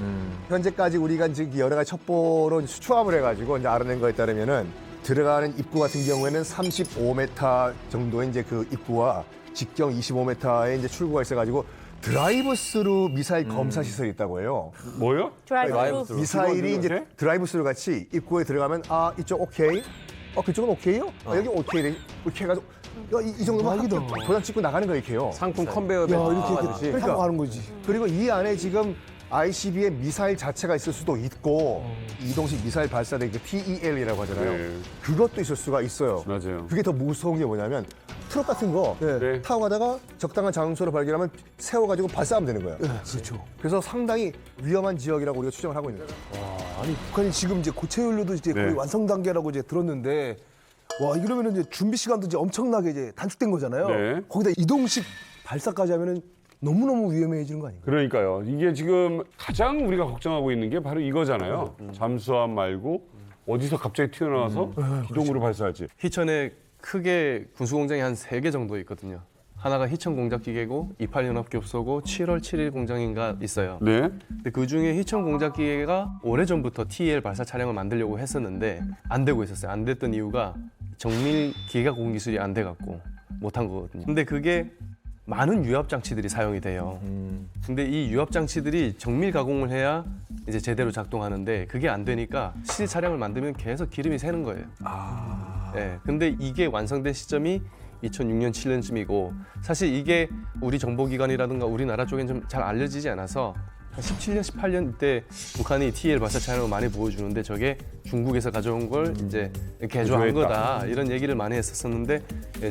현재까지 우리가 이제 여러 가지 첩보로 추합을 해가지고 이제 알아낸 거에 따르면은 들어가는 입구 같은 경우에는 35m 정도의 이제 그 입구와 직경 25m의 이제 출구가 있어가지고 드라이브-스루 미사일 검사 시설이 있다고 해요. 뭐요? 드라이브-스루. 미사일이 이제 드라이브-스루 같이 입구에 들어가면 아 이쪽 오케이, 그쪽은 오케이요? 여기 오케이 이렇게 해가지고 이 정도면 도장 찍고 나가는 거예요, 이렇게요. 상품 컨베이어 벨트 이렇게 타고 가는 거지. 그리고 이 안에 지금 ICBM 미사일 자체가 있을 수도 있고 이동식 미사일 발사대 그 TEL이라고 하잖아요. 그것도 있을 수가 있어요. 맞아요. 그게 더 무서운 게 뭐냐면 트럭 같은 거 타고 가다가 적당한 장소를 발견하면 세워가지고 발사하면 되는 거예요. 그렇죠. 그래서 상당히 위험한 지역이라고 우리가 추정을 하고 있는 거예요. 아니 북한이 지금 이제 고체 연료도 이제 거의 완성 단계라고 이제 들었는데 와 이러면은 이제 준비 시간도 이제 엄청나게 이제 단축된 거잖아요. 거기다 이동식 발사까지 하면은 너무너무 위험해지는 거 아닌가요? 그러니까요. 이게 지금 가장 우리가 걱정하고 있는 게 바로 이거잖아요. 잠수함 말고 어디서 갑자기 튀어나와서 기동으로 발사할지. 희천에 크게 군수공장이 한 3개 정도 있거든요. 하나가 희천공작기계고 28연합교섭소고 7월 7일 공장인가 있어요. 네. 근데 그중에 희천공작기계가 오래전부터 TEL 발사 차량을 만들려고 했었는데 안 되고 있었어요. 안 됐던 이유가 정밀 기계가 공기술이 안 돼갖고 못한 거거든요. 근데 그게 많은 유압 장치들이 사용이 돼요. 근데 이 유압 장치들이 정밀 가공을 해야 이제 제대로 작동하는데 그게 안 되니까 실 차량을 만들면 계속 기름이 새는 거예요. 네, 근데 이게 완성된 시점이 2006년, 7년쯤이고 사실 이게 우리 정보기관이라든가 우리나라 쪽엔 좀 잘 알려지지 않아서 한 17년, 18년 때 북한이 TEL 발사 차량을 많이 보여주는데 저게 중국에서 가져온 걸 이제 개조한 거다 이런 얘기를 많이 했었는데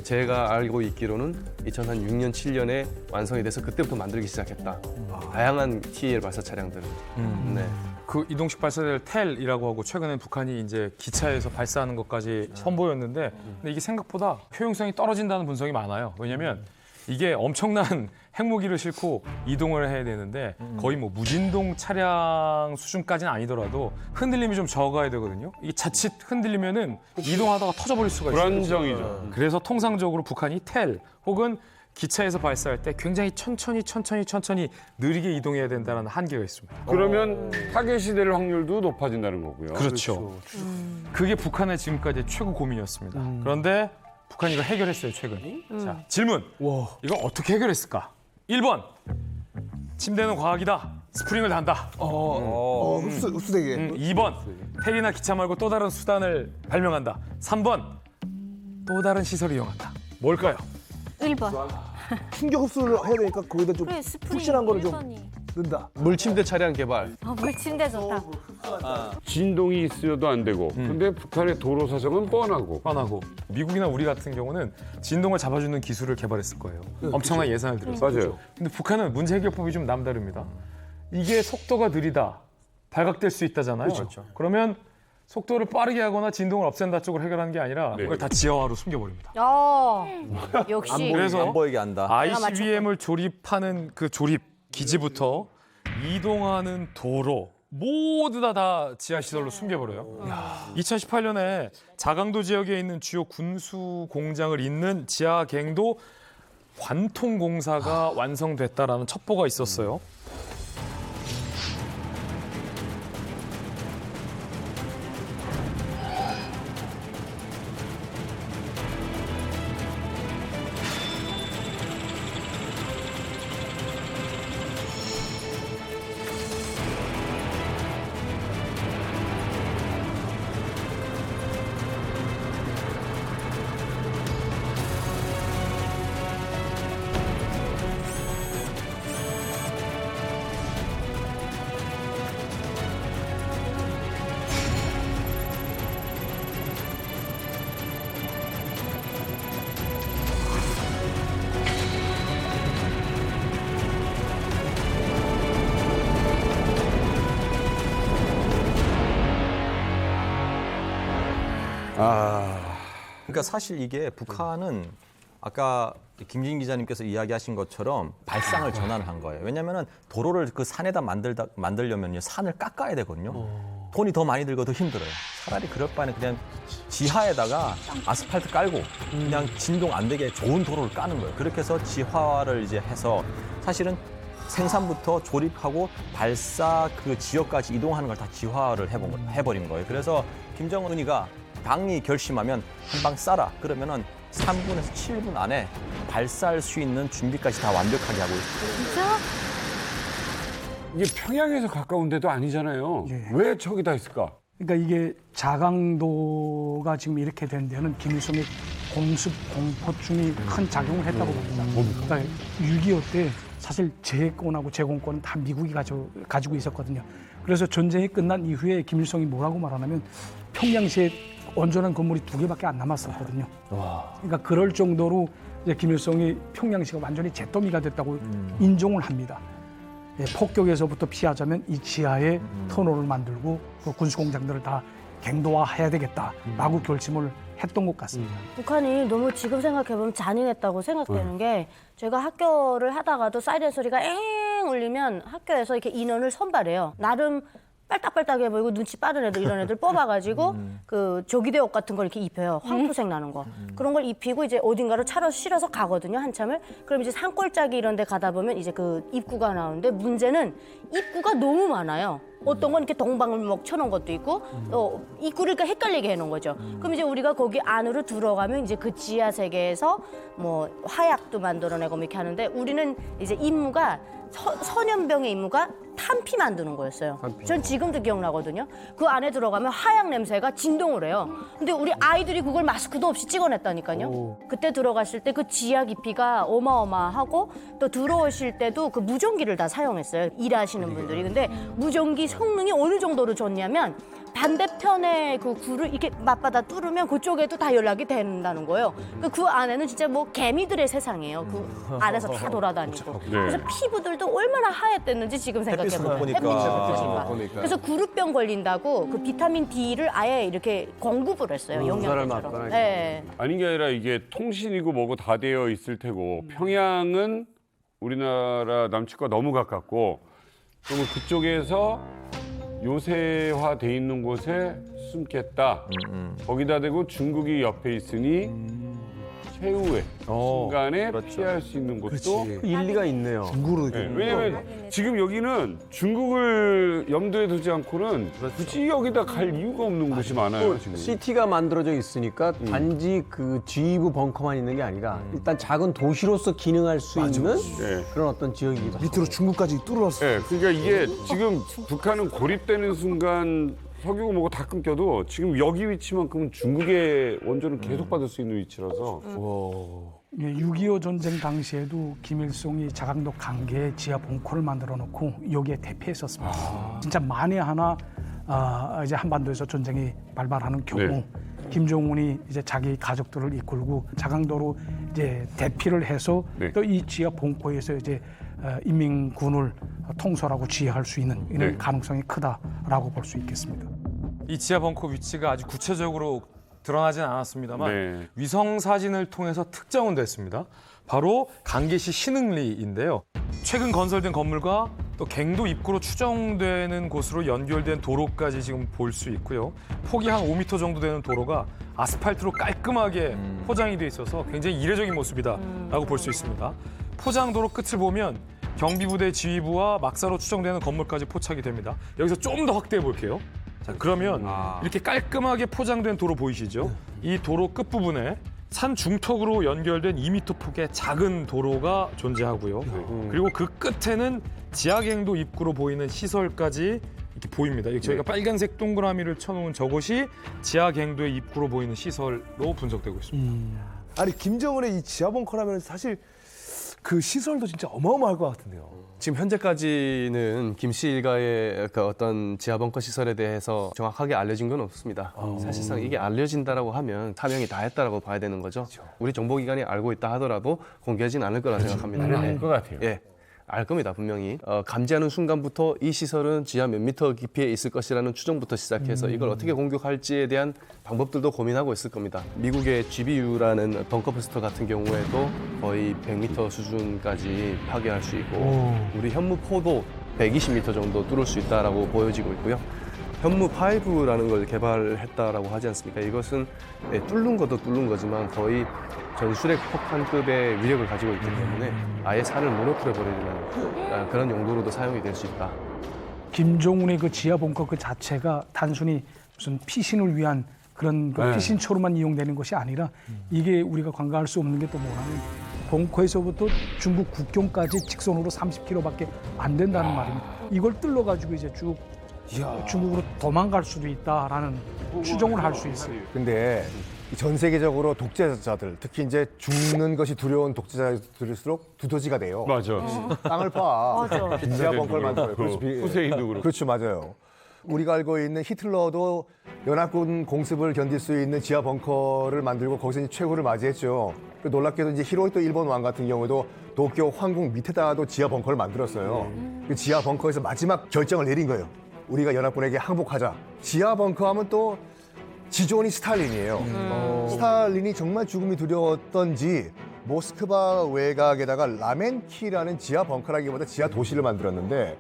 제가 알고 있기로는 2006년, 7년에 완성이 돼서 그때부터 만들기 시작했다. 다양한 TEL 발사 차량들을. 네. 그 이동식 발사대를 텔이라고 하고 최근에 북한이 이제 기차에서 발사하는 것까지 선보였는데 근데 이게 생각보다 효용성이 떨어진다는 분석이 많아요. 왜냐하면 이게 엄청난 핵무기를 싣고 이동을 해야 되는데 거의 뭐 무진동 차량 수준까지는 아니더라도 흔들림이 좀 적어야 되거든요. 이게 자칫 흔들리면은 이동하다가 터져버릴 수가 있어요. 불안정이죠. 그래서 통상적으로 북한이 텔 혹은 기차에서 발사할 때 굉장히 천천히 느리게 이동해야 된다는 한계가 있습니다. 그러면 타겟이 될 확률도 높아진다는 거고요. 그렇죠. 그게 북한의 지금까지 최고 고민이었습니다. 그런데 북한이 이걸 해결했어요, 최근. 자, 질문. 이걸 어떻게 해결했을까? 1번. 침대는 과학이다. 스프링을 단다. 흡수되게. 2번. 텔이나 기차 말고 또 다른 수단을 발명한다. 3번. 또 다른 시설을 이용한다. 뭘까요? 1번. 충격 흡수를 해야 되니까 거기다 좀 그래, 스프링 푹신한 거를 좀 1번이. 넣는다. 물침대 차량 개발. 물침대 좋다. 진동이 있어도 안 되고 근데 북한의 도로 사정은 뻔하고 미국이나 우리 같은 경우는 진동을 잡아주는 기술을 개발했을 거예요. 엄청난 예산을 들여서. 맞아요. 근데 북한은 문제 해결법이 좀 남다릅니다. 이게 속도가 느리다, 발각될 수 있다잖아요. 그렇죠. 그러면 속도를 빠르게 하거나 진동을 없앤다 쪽으로 해결하는 게 아니라 그걸 다 지하화로 숨겨버립니다. 역시. 그래서 안 보이게 한다. ICBM을 조립하는 그 조립 기지부터 이동하는 도로 모두 다 지하 시설로 숨겨버려요. 2018년에 자강도 지역에 있는 주요 군수 공장을 잇는 지하 갱도 관통 공사가 완성됐다라는 첩보가 있었어요. 그러니까 사실 이게 북한은 아까 김진 기자님께서 이야기하신 것처럼 발상을 전환을 한 거예요. 왜냐하면 도로를 그 산에다 만들려면 산을 깎아야 되거든요. 돈이 더 많이 들고 더 힘들어요. 차라리 그럴 바에는 그냥 지하에다가 아스팔트 깔고 그냥 진동 안 되게 좋은 도로를 까는 거예요. 그렇게 해서 지하화를 이제 해서 사실은 생산부터 조립하고 발사 그 지역까지 이동하는 걸 다 지하화를 해버린 거예요. 그래서 김정은이가 당이 결심하면 한 방 쏴라. 그러면은 3분에서 7분 안에 발사할 수 있는 준비까지 다 완벽하게 하고 있어요. 진짜? 이게 평양에서 가까운 데도 아니잖아요. 왜 저기다 했을까? 그러니까 이게 자강도가 지금 이렇게 된 데는 김일성의 공습 공포증이 큰 작용을 했다고 봅니다. 그러니까 6.25 때 사실 제해권하고 제공권은 다 미국이 가지고 있었거든요. 그래서 전쟁이 끝난 이후에 김일성이 뭐라고 말하냐면 평양시에 온전한 건물이 2개밖에 안 남았었거든요. 그러니까 그럴 정도로 이제 김일성이 평양시가 완전히 잿더미가 됐다고 인정을 합니다. 예, 폭격에서부터 피하자면 이 지하에 터널을 만들고 그 군수공장들을 다 갱도화해야 되겠다라고 결심을 했던 것 같습니다. 북한이 너무 지금 생각해보면 잔인했다고 생각되는 게 제가 학교를 하다가도 사이렌 소리가 엥 울리면 학교에서 이렇게 인원을 선발해요. 나름 빨딱빨딱해 보이고 눈치 빠른 애들 이런 애들 뽑아가지고 그 조기대 옷 같은 걸 이렇게 입혀요. 황토색 나는 거. 그런 걸 입히고 이제 어딘가로 차로 실어서 가거든요. 한참을. 그럼 이제 산골짜기 이런 데 가다 보면 이제 그 입구가 나오는데 문제는 입구가 너무 많아요. 어떤 건 이렇게 동방을목 쳐놓은 것도 있고 입구를 이렇게 헷갈리게 해놓은 거죠. 그럼 이제 우리가 거기 안으로 들어가면 이제 그 지하 세계에서 뭐 화약도 만들어내고 이렇게 하는데 우리는 이제 임무가 선연병의 임무가 탄피 만드는 거였어요. 전 지금도 기억나거든요. 그 안에 들어가면 하약 냄새가 진동을 해요. 근데 우리 아이들이 그걸 마스크도 없이 찍어냈다니까요. 그때 들어갔을 때 그 지하 깊이가 어마어마하고 또 들어오실 때도 그 무전기를 다 사용했어요. 일하시는 분들이. 근데 무전기 성능이 어느 정도로 좋냐면 반대편에 그 굴을 이렇게 맞받아 뚫으면 그쪽에도 다 연락이 된다는 거예요. 그 안에는 진짜 뭐 개미들의 세상이에요. 그 안에서 다 돌아다니고. 그래서 피부들도 얼마나 하얗댔는지 지금 생각해보면. 햇빛을 못 보니까. 그래서 구루병 걸린다고 그 비타민 D를 아예 이렇게 공급을 했어요. 영양제처럼. 네. 아닌 게 아니라 이게 통신이고 뭐고 다 되어 있을 테고 평양은 우리나라 남측과 너무 가깝고 그러면 그쪽에서 요새화돼 있는 곳에 숨겠다. 거기다 대고 중국이 옆에 있으니 최후의 순간에 피할 수 있는 것도 일리가 있네요. 중국으로 왜냐면 지금 여기는 중국을 염두에 두지 않고는 굳이 여기다 갈 이유가 없는 곳이 많아요. 지금. 시티가 만들어져 있으니까 단지 그 지휘부 벙커만 있는 게 아니라 일단 작은 도시로서 기능할 수 있는 그런 어떤 지역이기도 하고. 밑으로 중국까지 뚫어놨어. 네, 그러니까 이게 지금 북한은 고립되는 순간 석유고 뭐고 다 끊겨도 지금 여기 위치만큼은 중국의 원조를 계속 받을 수 있는 위치라서. 6.25 전쟁 당시에도 김일성이 자강도 강계에 지하 벙커를 만들어 놓고 여기에 대피했었습니다. 진짜 만에 하나 이제 한반도에서 전쟁이 발발하는 경우 김정은이 이제 자기 가족들을 이끌고 자강도로 이제 대피를 해서 또 이 지하 벙커에서 이제 인민군을 통솔하고 지휘할 수 있는 이런 가능성이 크다라고 볼 수 있겠습니다. 이 지하 벙커 위치가 아주 구체적으로 드러나진 않았습니다만 위성 사진을 통해서 특정은 됐습니다. 바로 강계시 신흥리인데요. 최근 건설된 건물과 또 갱도 입구로 추정되는 곳으로 연결된 도로까지 지금 볼 수 있고요. 폭이 한 5m 정도 되는 도로가 아스팔트로 깔끔하게 포장이 돼 있어서 굉장히 이례적인 모습이다라고 볼 수 있습니다. 포장도로 끝을 보면 경비부대 지휘부와 막사로 추정되는 건물까지 포착이 됩니다. 여기서 좀 더 확대해 볼게요. 자, 그러면 이렇게 깔끔하게 포장된 도로 보이시죠? 이 도로 끝부분에 산 중턱으로 연결된 2m 폭의 작은 도로가 존재하고요. 그리고 그 끝에는 지하갱도 입구로 보이는 시설까지 이렇게 보입니다. 저희가 빨간색 동그라미를 쳐놓은 저곳이 지하갱도의 입구로 보이는 시설로 분석되고 있습니다. 아니 김정은의 이 지하 벙커라면 사실 그 시설도 진짜 어마어마할 것 같은데요. 지금 현재까지는 김 씨 일가의 그 어떤 지하벙커 시설에 대해서 정확하게 알려진 건 없습니다. 사실상 이게 알려진다라고 하면 사명이 다 했다라고 봐야 되는 거죠. 우리 정보기관이 알고 있다 하더라도 공개하진 않을 거라 생각합니다. 알 것 같아요. 예. 알 겁니다, 분명히. 감지하는 순간부터 이 시설은 지하 몇 미터 깊이에 있을 것이라는 추정부터 시작해서 이걸 어떻게 공격할지에 대한 방법들도 고민하고 있을 겁니다. 미국의 GBU라는 벙커 버스터 같은 경우에도 거의 100m 수준까지 파괴할 수 있고 우리 현무포도 120m 정도 뚫을 수 있다라고 보여지고 있고요. 현무5라는 걸 개발했다라고 하지 않습니까? 이것은 뚫는 것도 뚫는 거지만 거의 전술핵 폭탄급의 위력을 가지고 있기 때문에 아예 산을 무너뜨려버리는 그런 용도로도 사용이 될 수 있다. 김정은의 그 지하 벙커 그 자체가 단순히 무슨 피신을 위한 그런 그 피신처로만 이용되는 것이 아니라 이게 우리가 관가할 수 없는 게 또 뭐냐면 벙커에서부터 중국 국경까지 직선으로 30km밖에 안 된다는 말입니다. 이걸 뚫어가지고 이제 쭉 중국으로 도망갈 수도 있다라는 추정을 할 수 있어요. 근데 전 세계적으로 독재자들, 특히 이제 죽는 것이 두려운 독재자들일수록 두더지가 돼요. 맞아. 땅을 파. 맞아. 지하 벙커를 만들어요. 후세인도 그렇고. 그렇죠, 맞아요. 우리가 알고 있는 히틀러도 연합군 공습을 견딜 수 있는 지하 벙커를 만들고 거기서 이제 최후를 맞이했죠. 놀랍게도 이제 히로히토 일본 왕 같은 경우도 도쿄 황궁 밑에다도 지하 벙커를 만들었어요. 그 지하 벙커에서 마지막 결정을 내린 거예요. 우리가 연합군에게 항복하자. 지하 벙커 하면 또 지존이 스탈린이에요. 스탈린이 정말 죽음이 두려웠던지 모스크바 외곽에다가 라멘키라는 지하 벙커라기보다 지하 도시를 만들었는데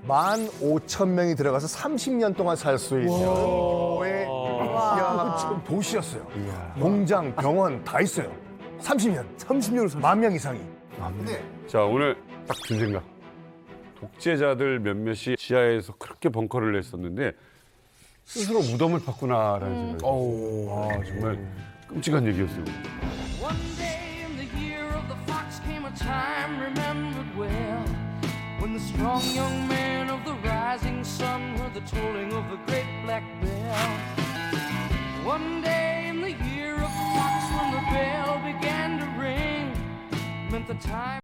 15,000명이 들어가서 30년 동안 살 수 있는 규모의 지하 도시였어요. 공장, 병원 다 있어요. 30년을 10,000명 이상이. 근데 자, 오늘 딱 든 생각. 독재자들 몇몇이 지하에서 그렇게 벙커를 냈었는데 스스로 무덤을 팠구나라는 생각이 들어요. 아, 정말 끔찍한 얘기였어요. One day in the year of the fox came a time remembered well, when the strong young man of the rising sun heard the tolling of the great black bell. One day in the year of the fox, when the bell began to ring, meant the time